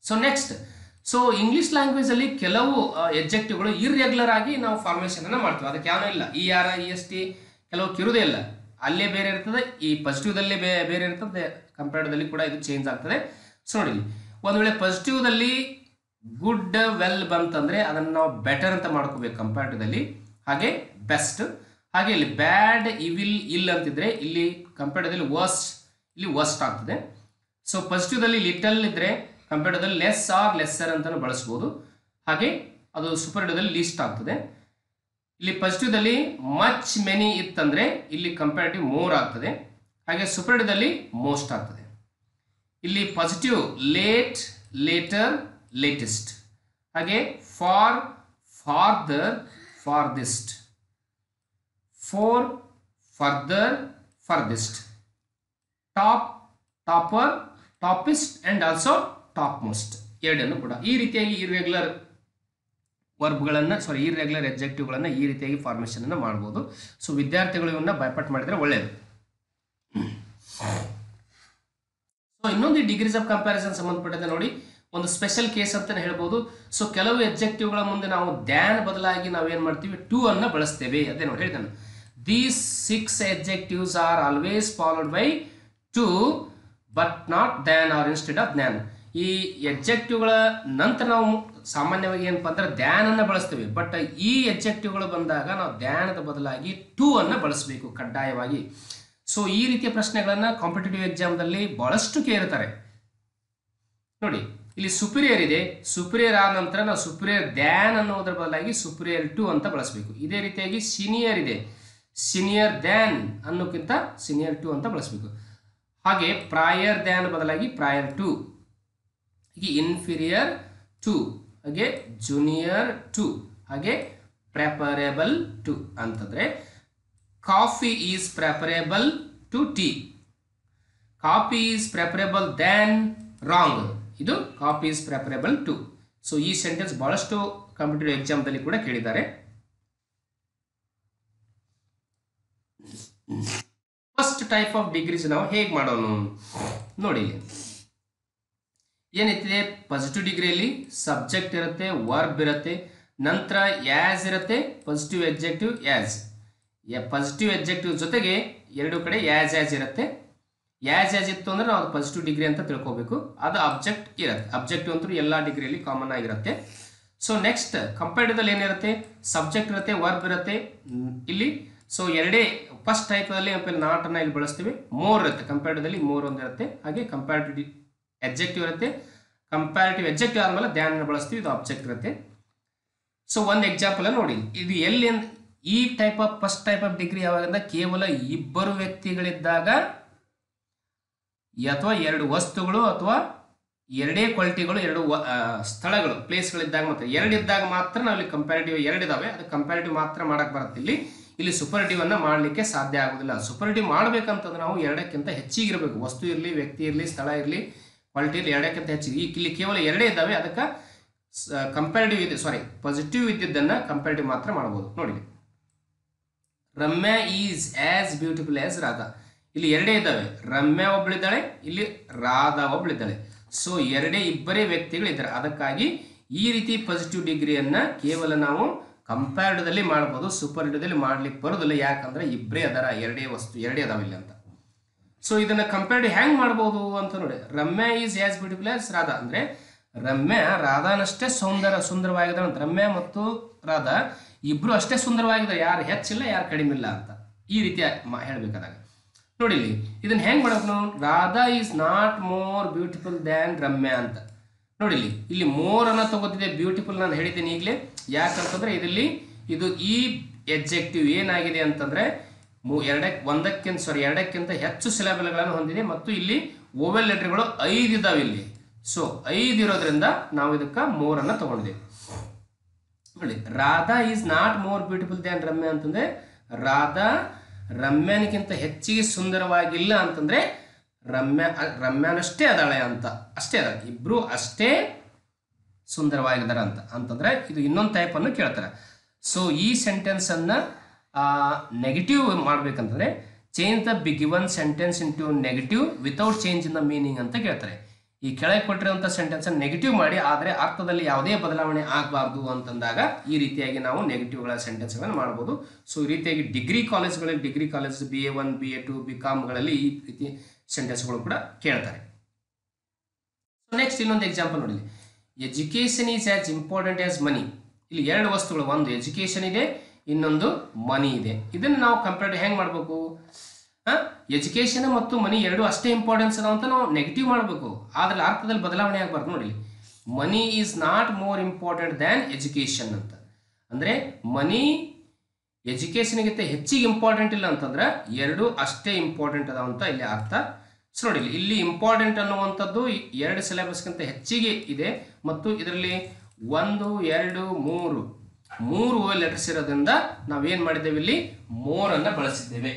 So next, so English language ಅಲ್ಲಿ ಕೆಲವು ಎಡ್ಜೆಕ್ಟಿವ್ಗಳು ಇರ್ರೆಗ್ಯುಲರ್ ಆಗಿ ನಾವು ಫಾರ್ಮೇಷನ್ ಅನ್ನ ಮಾಡ್ತೀವಿ. ಅದಕ್ಕೆ ಯಾವನೂ ಇಲ್ಲ, E R I S T ಕೆಲವು ಕಿರುದೇ ಇಲ್ಲ, ಅಲ್ಲೇ ಬೇರೆ ಇರ್ತದೆ, ಈ ಪಾಸಿಟಿವ್ದಲ್ಲಿ ಬೇರೆ ಇರ್ತದೆ, ಕಂಪ್ಯಾರಿಟಿವ್ದಲ್ಲಿ ಕೂಡ ಇದು ಚೇಂಜ್ ಆಗ್ತದೆ. ಸೊ ನೋಡಿ, ಒಂದು ವೇಳೆ ಪಾಸಿಟಿವ್ದಲ್ಲಿ ಗುಡ್ ವೆಲ್ ಬಂತಂದ್ರೆ ಅದನ್ನು ನಾವು ಬೆಟರ್ ಅಂತ ಮಾಡ್ಕೋಬೇಕು ಕಂಪ್ಯಾರಿಟಿವ್ದಲ್ಲಿ, ಹಾಗೆ ಬೆಸ್ಟ್. ಹಾಗೆ ಇಲ್ಲಿ ಬ್ಯಾಡ್ ಇವಿಲ್ ಇಲ್ ಅಂತಿದ್ರೆ ಇಲ್ಲಿ ಕಂಪ್ಯಾರಿಟಿವ್ದಲ್ಲಿ ವರ್ಸ್ಟ್, ಇಲ್ಲಿ ವರ್ಸ್ಟ್ ಆಗ್ತದೆ. ಸೊ ಪಾಸಿಟಿವ್ದಲ್ಲಿ ಲಿಟಲ್ ಇದ್ರೆ ಕಂಪ್ಯಾರಿಟಿವ್ದಲ್ಲಿ ಲೆಸ್ ಆರ್ ಲೆಸ್ಸರ್ ಅಂತಾನು ಬಳಸ್ಬೋದು. ಹಾಗೆ ಅದು ಸೂಪರ್ಲೇಟಿವ್ದಲ್ಲಿ ಲೀಸ್ಟ್ ಆಗ್ತದೆ. ಇಲ್ಲಿ ಪಾಸಿಟಿವ್ದಲ್ಲಿ ಮಚ್ ಮೆನಿ ಇತ್ತಂದ್ರೆ ಇಲ್ಲಿ ಕಂಪ್ಯಾರಿಟಿವ್ ಮೋರ್ ಆಗ್ತದೆ. ಹಾಗೆ ಸೂಪರ್ಲೇಟಿವ್ದಲ್ಲಿ ಮೋಸ್ಟ್ ಆಗ್ತದೆ. ಇಲ್ಲಿ ಪಾಸಿಟಿವ್ ಲೇಟ್, ಲೇಟರ್, ಲೇಟೆಸ್ಟ್. ಹಾಗೆ far, farther, farthest. Fore, further, furthest. Top, topper, toppest and also topmost. ಎರಡನ್ನು ಕೂಡ ಈ ರೀತಿಯಾಗಿ ಇರ್ರೆಗ್ಯುಲರ್ ವರ್ಬ್ಗಳನ್ನು ಇರ್ರೆಗ್ಯುಲರ್ ಎಡ್ಜೆಕ್ಟಿವ್ಗಳನ್ನು ಈ ರೀತಿಯಾಗಿ ಫಾರ್ಮೇಷನ್ ಅನ್ನು ಮಾಡ್ಬೋದು. ಸೊ ವಿದ್ಯಾರ್ಥಿಗಳು ಇವನ್ನ ಬೈಪಾಟ್ ಮಾಡಿದ್ರೆ ಒಳ್ಳೆಯದು. ಸೊ ಇನ್ನೊಂದು ಡಿಗ್ರೀಸ್ ಆಫ್ ಕಂಪ್ಯಾರಿಸನ್ ಸಂಬಂಧಪಟ್ಟಂತೆ ನೋಡಿ, ಒಂದು ಸ್ಪೆಷಲ್ ಕೇಸ್ ಅಂತಾನೆ ಹೇಳ್ಬೋದು. ಸೊ ಕೆಲವು ಎಡ್ಜೆಕ್ಟಿವ್ಗಳ ಮುಂದೆ ನಾವು ದ್ಯಾನ್ ಬದಲಾಗಿ ನಾವೇನು ಮಾಡ್ತೀವಿ, ಟು ಅನ್ನು ಬಳಸ್ತೇವೆ. ಅದೇ ನೋಡಿ ಹೇಳಿದ್ದಾನೆ, these 6 adjectives are always followed by to but not than or instead of than. ಈ ಎಡ್ಜೆಕ್ಟಿವ್ಗಳ ನಂತರ ನಾವು ಸಾಮಾನ್ಯವಾಗಿ ಏನಪ್ಪ ಅಂದ್ರೆ ದ್ಯಾನನ್ನು ಬಳಸ್ತೀವಿ. ಬಟ್ ಈ ಎಡ್ಜೆಕ್ಟಿವ್ಗಳು ಬಂದಾಗ ನಾವು ದ್ಯಾನದ ಬದಲಾಗಿ ಟು ಅನ್ನು ಬಳಸಬೇಕು ಕಡ್ಡಾಯವಾಗಿ. ಸೊ ಈ ರೀತಿಯ ಪ್ರಶ್ನೆಗಳನ್ನು ಕಾಂಪಿಟೇಟಿವ್ ಎಕ್ಸಾಮ್ದಲ್ಲಿ ಬಹಳಷ್ಟು ಕೇಳ್ತಾರೆ. ನೋಡಿ, ಇಲ್ಲಿ ಸುಪೀರಿಯರ್ ಇದೆ, ಸುಪೀರಿಯರ್ ಆದ ನಂತರ ನಾವು ಸುಪೀರಿಯರ್ ದ್ಯಾನ್ ಅನ್ನೋದ್ರ ಬದಲಾಗಿ ಸುಪೀರಿಯರ್ ಟು ಅಂತ ಬಳಸಬೇಕು. ಇದೇ ರೀತಿಯಾಗಿ ಸೀನಿಯರ್ ಇದೆ, ಸೀನಿಯರ್ ದ್ಯಾನ್ ಅನ್ನೋಕ್ಕಿಂತ ಸೀನಿಯರ್ ಟು ಅಂತ ಬಳಸಬೇಕು. ಹಾಗೆ ಪ್ರಾಯರ್ ದ್ಯಾನ್ ಬದಲಾಗಿ ಪ್ರಾಯರ್ ಟು, ಹೀಗೆ ಇನ್ಫೀರಿಯರ್ ಟು, ಹಾಗೆ ಜೂನಿಯರ್ ಟು, ಹಾಗೆ ಪ್ರೆಫರೇಬಲ್ ಟು ಅಂತಂದ್ರೆ coffee is preferable to tea, coffee is preferable than wrong, ಇದು coffee is preferable to. So ಈ ಸೆಂಟೆನ್ಸ್ ಬಹಳಷ್ಟು ಕಾಂಪಿಟೇಟಿವ್ ಎಕ್ಸಾಮ್ದಲ್ಲಿ ಕೂಡ ಕೇಳಿದ್ದಾರೆ. ಫಸ್ಟ್ ಟೈಪ್ ಆಫ್ ಡಿಗ್ರೀಸ್ ನಾವು ಹೇಗೆ ಮಾಡೋಣ ನೋಡಿ. ಏನೈತಿದೆ, ಪಾಸಿಟಿವ್ ಡಿಗ್ರಿಯಲ್ಲಿ ಸಬ್ಜೆಕ್ಟ್ ಇರುತ್ತೆ, ವರ್ಬ್ ಇರುತ್ತೆ, ನಂತರ ಯಾಸ್ ಇರುತ್ತೆ, positive adjective as, positive adjective ಜೊತೆಗೆ ಎರಡು ಕಡೆ ಯಾಸ್ ಇರುತ್ತೆ. ಯಾಸ್ ಇತ್ತು ಅಂದ್ರೆ ನಾವು ಪಾಸಿಟಿವ್ ಡಿಗ್ರಿ ಅಂತ ತಿಳ್ಕೋಬೇಕು. ಅದು ಅಬ್ಜೆಕ್ಟ್ ಇರುತ್ತೆ, ಅಬ್ಜೆಕ್ಟಿವ್ ಅಂತೂ ಎಲ್ಲ ಡಿಗ್ರಿಯಲ್ಲಿ ಕಾಮನ್ ಆಗಿರುತ್ತೆ. ಸೊ ನೆಕ್ಸ್ಟ್ ಕಂಪೇರಿಟಿವ್ದಲ್ಲಿ ಏನಿರುತ್ತೆ, ಸಬ್ಜೆಕ್ಟ್ ಇರುತ್ತೆ, ವರ್ಬ್ ಇರುತ್ತೆ ಇಲ್ಲಿ. ಸೊ ಎರಡೇ ಫಸ್ಟ್ ಟೈಪಲ್ಲಿ ನಾಟ್ ಅನ್ನ ಇಲ್ಲಿ ಬಳಸ್ತೀವಿ. ಮೋರ್ ಇರುತ್ತೆ, ಕಂಪೇರಿಟಿವ್ದಲ್ಲಿ ಮೋರ್ ಒಂದು ಇರುತ್ತೆ, ಹಾಗೆ ಕಂಪೇರಿಟಿವ್ ಎಡ್ಜೆಕ್ಟಿವ್ ಇರುತ್ತೆ. ಕಂಪ್ಯಾರಿಟಿವ್ ಎಡ್ಜೆಕ್ಟಿವ್ ಆದ್ಮೇಲೆ ದ್ಯಾನ್ ಬಳಸ್ತೀವಿ, ಇದು ಆಬ್ಜೆಕ್ಟ್ ಇರುತ್ತೆ. ಸೊ ಒಂದು ಎಕ್ಸಾಂಪಲ್ ನೋಡಿ, ಇದು ಎಲ್ಲಿ ಈ type of first type of degree ಯಾವಾಗ ಕೇವಲ ಇಬ್ಬರು ವ್ಯಕ್ತಿಗಳಿದ್ದಾಗ, ಅಥವಾ ಎರಡು ವಸ್ತುಗಳು ಅಥವಾ ಎರಡೇ ಕ್ವಾಲಿಟಿಗಳು, ಎರಡು ಸ್ಥಳಗಳು ಪ್ಲೇಸ್ಗಳಿದ್ದಾಗ ಮಾತ್ರ, ಎರಡಿದ್ದಾಗ ಮಾತ್ರ ನಾವು ಇಲ್ಲಿ ಕಂಪ್ಯಾರಿಟಿವ್ ಎರಡಿದಾವೆ, ಅದು ಕಂಪ್ಯಾರಿಟಿವ್ ಮಾತ್ರ ಮಾಡಕ್ ಬರುತ್ತೆ. ಇಲ್ಲಿ ಸೂಪರ್ಟಿವ್ ಅನ್ನ ಮಾಡಲಿಕ್ಕೆ ಸಾಧ್ಯ ಆಗೋದಿಲ್ಲ. ಸೂಪರ್ಟಿವ್ ಮಾಡಬೇಕಂತಂದ್ರೆ ನಾವು ಎರಡಕ್ಕಿಂತ ಹೆಚ್ಚಿಗಿರಬೇಕು, ವಸ್ತು ಇರಲಿ, ವ್ಯಕ್ತಿ ಇರಲಿ, ಸ್ಥಳ ಇರಲಿ, ಕ್ವಾಲಿಟಿ ಇರಲಿ, ಎರಡಕ್ಕಿಂತ ಹೆಚ್ಚಿಗೆ. ಇಲ್ಲಿ ಕೇವಲ ಎರಡೇ ಇದ್ದಾವೆ, ಅದಕ್ಕೆ ಕಂಪ್ಯಾರಿಟಿವ್ ಇದೆ, ಪಾಸಿಟಿವ್ ಇದ್ದಿದ್ದನ್ನ ಕಂಪ್ಯಾರಿಟಿವ್ ಮಾತ್ರ ಮಾಡಬಹುದು. ನೋಡಿ, Ramya is as beautiful as Radha, ಇಲ್ಲಿ ಎರಡೇ ಇದ್ದಾವೆ, ರಮ್ಯಾ ಒಬ್ಬಳಿದ್ದಾಳೆ, ಇಲ್ಲಿ ರಾಧಾ ಒಬ್ಬಳಿದ್ದಾಳೆ. ಸೊ ಇಬ್ಬರೇ ವ್ಯಕ್ತಿಗಳಿದ್ದಾರೆ, ಅದಕ್ಕಾಗಿ ಈ ರೀತಿ ಪಾಸಿಟಿವ್ ಡಿಗ್ರಿಯನ್ನ ಕೇವಲ ನಾವು ಕಂಪ್ಯಾರಿಟಿವ್ದಲ್ಲಿ ಮಾಡ್ಬೋದು, ಸೂಪರ್ಟಿವ್ದಲ್ಲಿ ಮಾಡ್ಲಿಕ್ಕೆ ಬರೋದಿಲ್ಲ. ಯಾಕಂದ್ರೆ ಇಬ್ಬರೇ ಅದರ, ಎರಡೇ ವಸ್ತು, ಎರಡೇ ಅದಾವ ಇಲ್ಲಿ ಅಂತ. ಸೊ ಇದನ್ನ ಕಂಪ್ಯಾರಿಟಿವ್ ಹೆಂಗ್ ಮಾಡ್ಬೋದು ಅಂತ ನೋಡಿ. Ramya is as beautiful as Radha ಅಂದ್ರೆ ರಮ್ಯಾ ರಾಧಾನಷ್ಟೇ ಸುಂದರವಾಗಿದ್ದಾರೆ ಅಂತ. ರಮ್ಯಾ ಮತ್ತು ರಾಧಾ ಇಬ್ರು ಅಷ್ಟೇ ಸುಂದರವಾಗಿದ್ದಾರೆ, ಯಾರು ಹೆಚ್ಚಿಲ್ಲ, ಯಾರು ಕಡಿಮೆ ಇಲ್ಲ ಅಂತ ಈ ರೀತಿ ಹೇಳ್ಬೇಕಾದಾಗ ನೋಡಿ. ಇಲ್ಲಿ ಇದನ್ನ ಹೆಂಗ್ ಮಾಡ್ಬೇಕು ನಾವು, Radha is not more beautiful than Ramya ಅಂತ. ನೋಡಿ, ಇಲ್ಲಿ ಮೋರ್ ಅನ್ನ ತಗೋತಿದೆ, ಬ್ಯೂಟಿಫುಲ್ ನಾನು ಹೇಳಿದ್ದೀನಿ ಈಗಲೇ. ಯಾಕಂತಂದ್ರೆ ಇದು ಈ ಎಡ್ಜೆಕ್ಟಿವ್ ಏನಾಗಿದೆ ಅಂತಂದ್ರೆ ಎರಡಕ್ಕಿಂತ ಹೆಚ್ಚು ಸಿಲೆಬಲ್ಗಳನ್ನು ಹೊಂದಿದೆ, ಮತ್ತು ಇಲ್ಲಿ ಓವೆಲ್ ಲೆಟರ್ಗಳು 5 ಇದಾವೆ ಇಲ್ಲಿ. ಸೊ 5 ಇರೋದ್ರಿಂದ ನಾವು ಇದಕ್ಕೆ ಮೋರ್ ಅನ್ನ ತಗೊಂಡಿದ್ದೇವೆ. ನೋಡಿ, Radha is not more beautiful than Ramya ಅಂತಂದ್ರೆ ರಾಧಾ ರಮ್ಯಾನಿಗಿಂತ ಹೆಚ್ಚಿಗೆ ಸುಂದರವಾಗಿಲ್ಲ ಅಂತಂದ್ರೆ ರಮ್ಯಾನಷ್ಟೇ ಅದಾಳೆ ಅಂತ, ಅಷ್ಟೇ ಅದಾಳೆ, ಇಬ್ರು ಅಷ್ಟೇ ಸುಂದರವಾಗಿದ್ದಾರೆ ಅಂತಂದ್ರೆ ಇದು ಇನ್ನೊಂದು ಟೈಪ್ ಅನ್ನು ಕೇಳ್ತಾರೆ. ಸೊ ಈ ಸೆಂಟೆನ್ಸ್ ಅನ್ನ ನೆಗೆಟಿವ್ ಮಾಡ್ಬೇಕಂತಂದ್ರೆ change the given sentence into negative without change in the meaning ಅಂತ ಕೇಳ್ತಾರೆ. ಈ ಕೆಳಗೆ ಕೊಟ್ಟಿರುವಂಥ ಸೆಂಟೆನ್ಸ್ ಅನ್ನು ನೆಗೆಟಿವ್ ಮಾಡಿ, ಆದರೆ ಅರ್ಥದಲ್ಲಿ ಯಾವುದೇ ಬದಲಾವಣೆ ಆಗಬಾರ್ದು ಅಂತಂದಾಗ ಈ ರೀತಿಯಾಗಿ ನಾವು ನೆಗೆಟಿವ್ಗಳ ಸೆಂಟೆನ್ಸ್ಗಳನ್ನು ಮಾಡ್ಬೋದು. ಸೊ ಈ ರೀತಿಯಾಗಿ ಡಿಗ್ರಿ ಕಾಲೇಜ್ BA1, BA2, BComಗಳಲ್ಲಿ ಈ ರೀತಿ ಸೆಂಟೆನ್ಸ್ಗಳು ಕೂಡ ಕೇಳ್ತಾರೆ. ಸೊ ನೆಕ್ಸ್ಟ್ ಇನ್ನೊಂದು ಎಕ್ಸಾಂಪಲ್ ನೋಡಿ, education is as important as money. ಇಲ್ಲಿ ಎರಡು ವಸ್ತುಗಳು, ಒಂದು ಎಜುಕೇಶನ್ ಇದೆ, ಇನ್ನೊಂದು ಮನಿ ಇದೆ. ಇದನ್ನು ನಾವು ಕಂಪೇರ್ ಹೆಂಗೆ ಮಾಡಬೇಕು, ಎಜುಕೇಶನ್ ಮತ್ತು ಮನಿ ಎರಡು ಅಷ್ಟೇ ಇಂಪಾರ್ಟೆನ್ಸ್ ಅದಾವ ಅಂತ ನಾವು ನೆಗೆಟಿವ್ ಮಾಡಬೇಕು, ಆದ್ರೆ ಅರ್ಥದಲ್ಲಿ ಬದಲಾವಣೆ ಆಗಬಾರ್ದು. ನೋಡಿ, money is not more important than education ಅಂತ ಅಂದ್ರೆ ಮನಿ ಎಜುಕೇಶನ್ಗಿಂತ ಹೆಚ್ಚಿಗೆ ಇಂಪಾರ್ಟೆಂಟ್ ಇಲ್ಲ ಅಂತಂದ್ರೆ ಎರಡು ಅಷ್ಟೇ ಇಂಪಾರ್ಟೆಂಟ್ ಅದಾವ ಅಂತ ಇಲ್ಲಿ ಅರ್ಥ. ಸೊ ನೋಡಿ, ಇಲ್ಲಿ ಇಂಪಾರ್ಟೆಂಟ್ ಅನ್ನುವಂಥದ್ದು 2 ಸಿಲೆಬಸ್ಗಿಂತ ಹೆಚ್ಚಿಗೆ ಇದೆ, ಮತ್ತು ಇದರಲ್ಲಿ 1, 2, 3 ಓವೆಲ್ ಲೆಟರ್ಸ್ ಇರೋದ್ರಿಂದ ನಾವೇನ್ ಮಾಡಿದ್ದೇವೆ, ಇಲ್ಲಿ ಮೋರ್ ಅನ್ನ ಬಳಸಿದ್ದೇವೆ.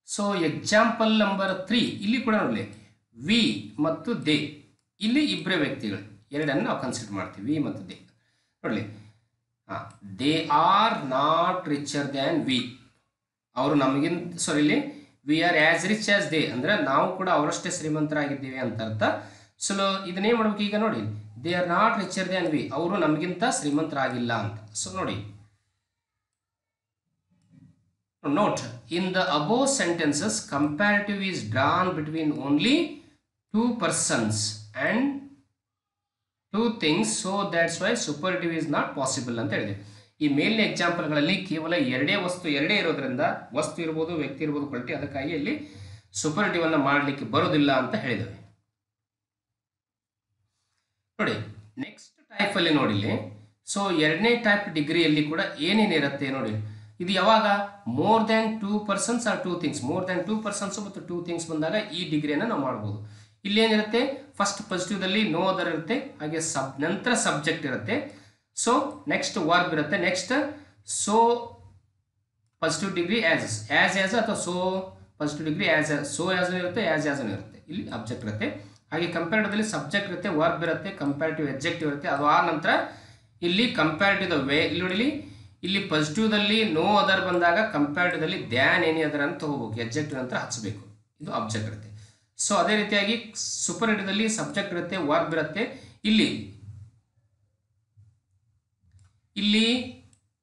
ಸೊ ಎಕ್ಸಾಂಪಲ್ ನಂಬರ್ 3 ಇಲ್ಲಿ ಕೂಡ ನೋಡಿ, ವಿ ಮತ್ತು ದೇ, ಇಲ್ಲಿ ಇಬ್ಬರೇ ವ್ಯಕ್ತಿಗಳು, ಎರಡನ್ನು ನಾವು ಕನ್ಸಿಡರ್ ಮಾಡ್ತೀವಿ, ವಿ ಮತ್ತು ದೇ. ನೋಡಲಿ, they are not richer than we, ಅವರು ನಮಗಿಂತ ಸಾರಿ ಇಲ್ಲಿ we are as rich as they ಅಂದ್ರೆ ನಾವು ಕೂಡ ಅವರಷ್ಟೇ ಶ್ರೀಮಂತರಾಗಿದ್ದೀವಿ ಅಂತ ಅರ್ಥ. ಸೊ ಇದನ್ನೇ ಮಾಡ್ಬೇಕು ಈಗ ನೋಡಿ, they are not richer than we, ಅವರು ನಮಗಿಂತ ಶ್ರೀಮಂತರಾಗಿಲ್ಲ ಅಂತ. ಸೊ ನೋಡಿ, note in the above sentences comparative is drawn between only two persons and two things, so that's why superlative is not possible ಅಂತ ಹೇಳಿದೆ. ಈ ಮೇಲಿನ ಎಕ್ಸಾಂಪಲ್ಗಳಲ್ಲಿ ಕೇವಲ ಎರಡೇ ಇರೋದ್ರಿಂದ, ವಸ್ತು ಇರ್ಬೋದು, ವ್ಯಕ್ತಿ ಇರ್ಬೋದು, ಕ್ವಾಲಿಟಿ, ಅದಕ್ಕಾಗಿ ಇಲ್ಲಿ ಸೂಪರ್ಲೇಟಿವ್ ಅನ್ನು ಮಾಡಲಿಕ್ಕೆ ಬರೋದಿಲ್ಲ ಅಂತ ಹೇಳಿದ್ದೇವೆ. ನೋಡಿ ನೆಕ್ಸ್ಟ್ ಟೈಪ್ ಅಲ್ಲಿ ನೋಡಿಲಿ. ಸೊ ಎರಡನೇ ಟೈಪ್ ಡಿಗ್ರಿಯಲ್ಲಿ ಕೂಡ ಏನೇನಿರುತ್ತೆ ನೋಡಿ, ಇದು ಯಾವಾಗ more than 2 persons or 2 things, more than 2 persons ಮತ್ತು 2 things ಬಂದಾಗ ಈ ಡಿಗ್ರಿಯನ್ನು ನಾವು ಮಾಡ್ಬೋದು. ಇಲ್ಲಿ ಏನಿರುತ್ತೆ, ಫಸ್ಟ್ ಪಾಸಿಟಿವ್ದಲ್ಲಿ ನೋ ಅದರ್ ಇರುತ್ತೆ, ಹಾಗೆ ನಂತರ ಸಬ್ಜೆಕ್ಟ್ ಇರುತ್ತೆ. ಸೊ ನೆಕ್ಸ್ಟ್ ವರ್ಬ್ ಇರುತ್ತೆ, next so positive degree as ಅಥವಾ so positive degree so as ಇರುತ್ತೆ, ಆಸ್ ಇರುತ್ತೆ. ಇಲ್ಲಿ ಅಬ್ಜೆಕ್ಟ್ ಇರುತ್ತೆ, ಹಾಗೆ ಕಂಪ್ಯಾರಿಟಿವ್ದಲ್ಲಿ ಸಬ್ಜೆಕ್ಟ್ ಇರುತ್ತೆ, ವರ್ಬ್ ಇರುತ್ತೆ, ಕಂಪ್ಯಾರಿಟಿವ್ ಎಡ್ಜೆಕ್ಟಿವ್ ಇರುತ್ತೆ. ಅದು ಆದ ನಂತರ ಇಲ್ಲಿ ಕಂಪ್ಯಾರಿಟಿವ್ ವೇ, ಇಲ್ಲಿ ನೋಡಿ ಇಲ್ಲಿ ಪಾಸಿಟಿವ್ದಲ್ಲಿ ನೋ ಅದರ್ ಬಂದಾಗ ಕಂಪ್ಯಾರಿಟಿವ್ದಲ್ಲಿ ದ್ಯಾನ್ ಎನಿ ಅದರ್ ಅಂತ ತಗೋಬೇಕು, ಎಡ್ಜೆಕ್ಟಿವ್ ನಂತರ ಹಚ್ಚಬೇಕು, ಇದು ಅಬ್ಜೆಕ್ಟ್ ಇರುತ್ತೆ. ಸೊ ಅದೇ ರೀತಿಯಾಗಿ ಸೂಪರ್ಲೇಟಿವ್ದಲ್ಲಿ ಸಬ್ಜೆಕ್ಟ್ ಇರುತ್ತೆ, ವರ್ಬ್ ಇರುತ್ತೆ. ಇಲ್ಲಿ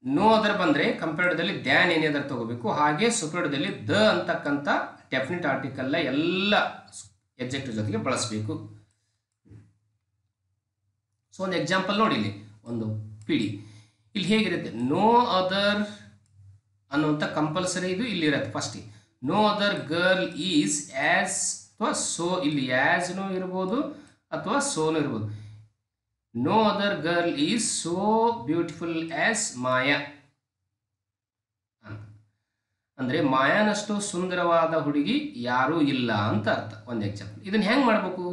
ನೋ ಅದರ್ ಬಂದರೆ ಕಂಪ್ಯಾರಿಟಿವ್ದಲ್ಲಿ ದ್ಯಾನ್ ಎನಿ ಅದರ್ ತಗೋಬೇಕು, ಹಾಗೆ ಸೂಪರ್ಲೇಟಿವ್ದಲ್ಲಿ ದ ಅಂತಕ್ಕಂಥ ಡೆಫಿನಿಟ್ ಆರ್ಟಿಕಲ್ನ ಎಲ್ಲ ಎಡ್ಜೆಕ್ಟಿವ್ ಜೊತೆಗೆ ಬಳಸಬೇಕು. ಸೊ ಒಂದು ಎಕ್ಸಾಂಪಲ್ ನೋಡಿ, ಇಲ್ಲಿ ಒಂದು ಪಿಡಿ, ಇಲ್ಲಿ ಹೇಗಿರುತ್ತೆ, ನೋ ಅದರ್ ಅನ್ನುವಂಥ ಕಂಪಲ್ಸರಿ ಇದು ಇಲ್ಲಿರುತ್ತೆ. First no other girl is as ಅಥವಾ ಸೋ, ಇಲ್ಲಿ ಆಸ್ನೂ ಇರ್ಬೋದು ಅಥವಾ ಸೋನು ಇರ್ಬೋದು. No other girl is so beautiful as Maya ಅಂತ, ಅಂದರೆ ಮಾಯಾನಷ್ಟು ಸುಂದರವಾದ ಹುಡುಗಿ ಯಾರೂ ಇಲ್ಲ ಅಂತ ಅರ್ಥ. ಒಂದು ಎಕ್ಸಾಂಪಲ್. ಇದನ್ನು ಹೆಂಗೆ ಮಾಡಬೇಕು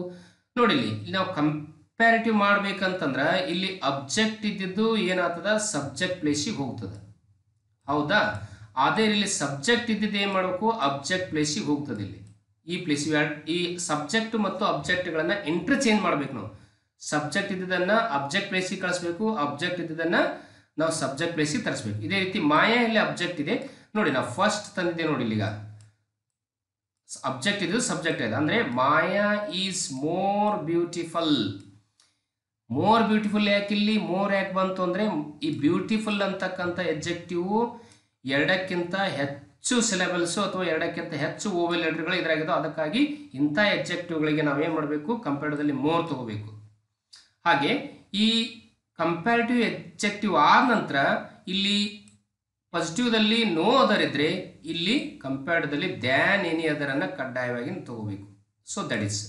ನೋಡಿ, ಇಲ್ಲಿ ನಾವು ಕಂಪ್ಯಾರಿಟಿವ್ ಮಾಡ್ಬೇಕಂತಂದ್ರೆ ಇಲ್ಲಿ ಅಬ್ಜೆಕ್ಟ್ ಇದ್ದಿದ್ದು ಏನಾಗ್ತದ, ಸಬ್ಜೆಕ್ಟ್ ಪ್ಲೇಸಿಗೆ ಹೋಗ್ತದೆ, ಹೌದಾ? ಅದೇ ಇಲ್ಲಿ ಸಬ್ಜೆಕ್ಟ್ ಇದ್ದಿದ್ದು ಏನು ಮಾಡಬೇಕು, ಅಬ್ಜೆಕ್ಟ್ ಪ್ಲೇಸಿಗೆ ಹೋಗ್ತದೆ. ಇಲ್ಲಿ ಈ ಪ್ಲೇಸ್ ಈ ಸಬ್ಜೆಕ್ಟ್ ಮತ್ತು ಅಬ್ಜೆಕ್ಟ್ಗಳನ್ನ ಇಂಟರ್ಚೇಂಜ್ ಮಾಡ್ಬೇಕು ನಾವು. ಸಬ್ಜೆಕ್ಟ್ ಇದ್ದಿದ್ದನ್ನು ಅಬ್ಜೆಕ್ಟ್ ಪ್ಲೇಸಿಗೆ ಕಳಿಸ್ಬೇಕು, ಅಬ್ಜೆಕ್ಟ್ ಇದ್ದಿದ್ದನ್ನು ನಾವು ಸಬ್ಜೆಕ್ಟ್ ಪ್ಲೇಸಿಗೆ ತರಿಸ್ಬೇಕು. ಇದೇ ರೀತಿ ಮಾಯಾ ಇಲ್ಲಿ ಅಬ್ಜೆಕ್ಟ್ ಇದೆ ನೋಡಿ, ನಾವು ಫಸ್ಟ್ ತಂದಿದ್ದೆ ನೋಡಿ, ಇಲ್ಲಿಗ ಅಬ್ಜೆಕ್ಟ್ ಇದು ಸಬ್ಜೆಕ್ಟ್ ಇದೆ, ಅಂದರೆ Maya is more beautiful. More beautiful ಯಾಕೆ ಇಲ್ಲಿ ಮೋರ್ ಯಾಕೆ ಬಂತು ಅಂದರೆ, ಈ ಬ್ಯೂಟಿಫುಲ್ ಅಂತಕ್ಕಂಥ ಎಡ್ಜೆಕ್ಟಿವ್ ಎರಡಕ್ಕಿಂತ ಹೆಚ್ಚು ಸಿಲೆಬಲ್ಸು ಅಥವಾ ಎರಡಕ್ಕಿಂತ ಹೆಚ್ಚು ಓವೆಲ್ ಲೆಟರ್ಗಳು ಇದ್ರಾಗಿದ್ದು, ಅದಕ್ಕಾಗಿ ಇಂಥ ಎಡ್ಜೆಕ್ಟಿವ್ಗಳಿಗೆ ನಾವೇನು ಮಾಡಬೇಕು, ಕಂಪ್ಯಾರಿಟಿವ್ದಲ್ಲಿ ಮೋರ್ ತಗೋಬೇಕು. ಹಾಗೆ ಈ ಕಂಪ್ಯಾರಿಟಿವ್ ಎಡ್ಜೆಕ್ಟಿವ್ ಆದ ನಂತರ ಇಲ್ಲಿ ಪಾಸಿಟಿವ್ದಲ್ಲಿ ನೋ ಅದರ್ ಇದ್ದರೆ ಇಲ್ಲಿ ಕಂಪ್ಯಾರಿಟಿವ್ದಲ್ಲಿ ದ್ಯಾನ್ ಎನಿ ಅದರನ್ನು ಕಡ್ಡಾಯವಾಗಿ ತಗೋಬೇಕು. ಸೊ ದಟ್ ಈಸ್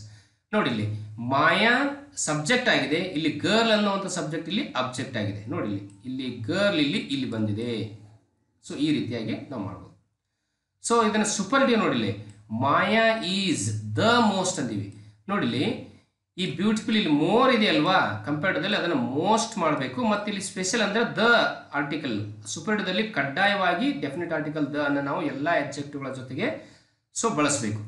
ನೋಡಿ, ಇಲ್ಲಿ ಮಾಯಾ ಸಬ್ಜೆಕ್ಟ್ ಆಗಿದೆ, ಇಲ್ಲಿ ಗರ್ಲ್ ಅನ್ನುವಂಥ ಸಬ್ಜೆಕ್ಟ್ ಇಲ್ಲಿ ಅಬ್ಜೆಕ್ಟ್ ಆಗಿದೆ. ನೋಡಿ ಇಲ್ಲಿ ಗರ್ಲ್ ಇಲ್ಲಿ ಬಂದಿದೆ. ಸೊ ಈ ರೀತಿಯಾಗಿ ನಾವು ಮಾಡ್ಬೋದು. ಸೊ ಇದನ್ನು ಸೂಪರ್ಲೇಟಿವ್ ನೋಡಿಲಿ, ಮಾಯಾ ಈಸ್ ದ ಮೋಸ್ಟ್ ಅಂತೀವಿ. ನೋಡಿಲಿ ಈ ಬ್ಯೂಟಿಫುಲ್ ಇಲ್ಲಿ ಮೋರ್ ಇದೆ ಅಲ್ವಾ, ಕಂಪ್ಯಾರಿಟಿವ್ದಲ್ಲಿ ಅದನ್ನು ಮೋಸ್ಟ್ ಮಾಡಬೇಕು. ಮತ್ತು ಇಲ್ಲಿ ಸ್ಪೆಷಲ್ ಅಂದರೆ ದ ಆರ್ಟಿಕಲ್, ಸೂಪರ್ಲೇಟಿವ್ದಲ್ಲಿ ಕಡ್ಡಾಯವಾಗಿ ಡೆಫಿನಿಟ್ ಆರ್ಟಿಕಲ್ ದ ಅನ್ನು ನಾವು ಎಲ್ಲ ಎಡ್ಜೆಕ್ಟಿವ್ಗಳ ಜೊತೆಗೆ ಸೊ ಬಳಸಬೇಕು.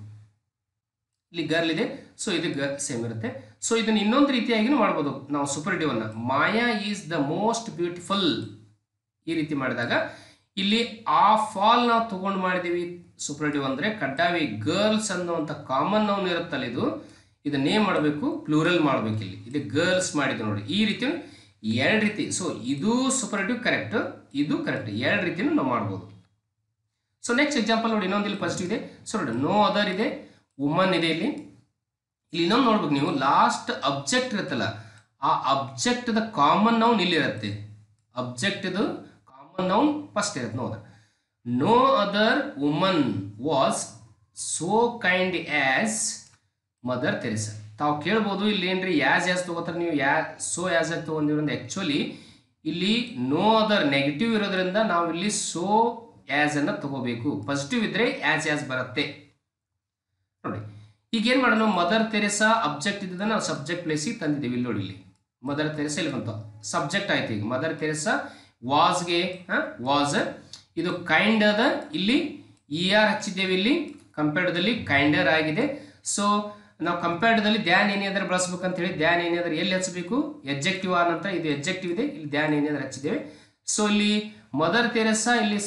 ಇಲ್ಲಿ ಗರ್ಲ್ ಇದೆ, ಸೊ ಇದು ಸೇಮ್ ಇರುತ್ತೆ. ಸೊ ಇದನ್ನು ಇನ್ನೊಂದು ರೀತಿಯಾಗಿನೂ ಮಾಡ್ಬೋದು ನಾವು ಸೂಪರ್ಲೇಟಿವ್ ಅನ್ನು, ಮಾಯಾ ಈಸ್ ದ ಮೋಸ್ಟ್ ಬ್ಯೂಟಿಫುಲ್. ಈ ರೀತಿ ಮಾಡಿದಾಗ ಇಲ್ಲಿ ಆ ಫಾಲ್ ನಾವು ತಗೊಂಡು ಮಾಡಿದೀವಿ ಸೂಪರ್ಲೇಟಿವ್ ಅಂದರೆ ಕಡ್ಡಾಯವಾಗಿ ಗರ್ಲ್ಸ್ ಅನ್ನುವಂಥ ಕಾಮನ್ ನೌನ್ ಇರುತ್ತಲ್ಲ, ಇದನ್ನೇ ಮಾಡಬೇಕು, ಪ್ಲೂರಲ್ ಮಾಡಬೇಕು. ಇಲ್ಲಿ ಇದು ಗರ್ಲ್ಸ್ ಮಾಡಿದ್ದು ನೋಡಿ, ಈ ರೀತಿ ಎರಡು ರೀತಿ. ಸೊ ಇದು ಸೂಪರ್ಲೇಟಿವ್ ಕರೆಕ್ಟ್, ಇದು ಕರೆಕ್ಟ್, ಎರಡು ರೀತಿಯೂ ನಾವು ಮಾಡ್ಬೋದು. ಸೊ ನೆಕ್ಸ್ಟ್ ಎಕ್ಸಾಂಪಲ್ ನೋಡಿ, ಇನ್ನೊಂದು ಇಲ್ಲಿ ಪಾಸಿಟಿವ್ ಇದೆ. ಸೊ ನೋಡಿ ನೋ ಅದರ್ ಇದೆ, ವುಮನ್ ಇದೆ. ಇಲ್ಲಿ ಇನ್ನೊಂದು ನೋಡ್ಬೇಕು ನೀವು, ಲಾಸ್ಟ್ ಅಬ್ಜೆಕ್ಟ್ ಇರುತ್ತಲ್ಲ, ಆ ಅಬ್ಜೆಕ್ಟ್ದ ಕಾಮನ್ ನೌನ್ ಇಲ್ಲಿರುತ್ತೆ. ಅಬ್ಜೆಕ್ಟ್ದು ಕಾಮನ್ ನೌನ್ ಫಸ್ಟ್ ಇರುತ್ತೆ. No other woman was so kind as Mother Teresa. ತಾವು ಕೇಳ್ಬೋದು ಇಲ್ಲಿ ಏನ್ರಿ ಆಸ್ ತಗೋತಾರೆ ನೀವು, ಸೋ ಆಸ್ ತಗೊಂಡಿರೋದ್ರಿಂದ ಆ್ಯಕ್ಚುಲಿ ಇಲ್ಲಿ ನೋ ಅದರ್ ನೆಗೆಟಿವ್ ಇರೋದ್ರಿಂದ ನಾವು ಇಲ್ಲಿ ಸೋ ಆಸ್ ಅನ್ನು ತಗೋಬೇಕು. ಪಾಸಿಟಿವ್ ಇದ್ರೆ ಆಸ್ ಬರುತ್ತೆ ನೋಡಿ. ಈಗ ಏನು ಮಾಡೋಣ, ಮದರ್ ತೆರೇಸಾ ಅಬ್ಜೆಕ್ಟ್ ಇದ್ದ ನಾವು ಸಬ್ಜೆಕ್ಟ್ ಪ್ಲೇಸಿಗೆ ತಂದಿದ್ದೀವಿ. ಇಲ್ಲಿ ನೋಡಿ, ಇಲ್ಲಿ ಮದರ್ ತೆರೇಸಾ ಇಲ್ಲಿ ಬಂತು, ಸಬ್ಜೆಕ್ಟ್ ಆಯ್ತು. ಈಗ ಮದರ್ ತೆರೇಸಾ ವಾಸ್ಗೆ ವಾಸ್, ಇದು ಕೈಂಡ್ ಅದ, ಇಲ್ಲಿ ಹಚ್ಚಿದ್ದೇವೆ. ಇಲ್ಲಿ ಕಂಪೇರ್ಡ್ದಲ್ಲಿ ಕೈಂಡರ್ ಆಗಿದೆ. ಸೊ ನಾವು ಕಂಪೇರ್ಡ್ದಲ್ಲಿ ದ್ಯಾನ್ ಏನಾದರೂ ಬಳಸ್ಬೇಕಂತ ಹೇಳಿ ದ್ಯಾನ್ ಏನಾದರೂ ಎಲ್ಲಿ ಹಚ್ಚಬೇಕು, ಎಡ್ಜೆಕ್ಟಿವ್ ಆದ ನಂತರ ಇದು ಎಡ್ಜೆಕ್ಟಿವ್ ಇದೆ, ಇಲ್ಲಿ ದ್ಯಾನ್ ಏನಾದರೂ ಹಚ್ಚಿದ್ದೇವೆ. ಸೊ ಇಲ್ಲಿ ಮದರ್ ತೆರೇಸಾ ಇಲ್ಲಿ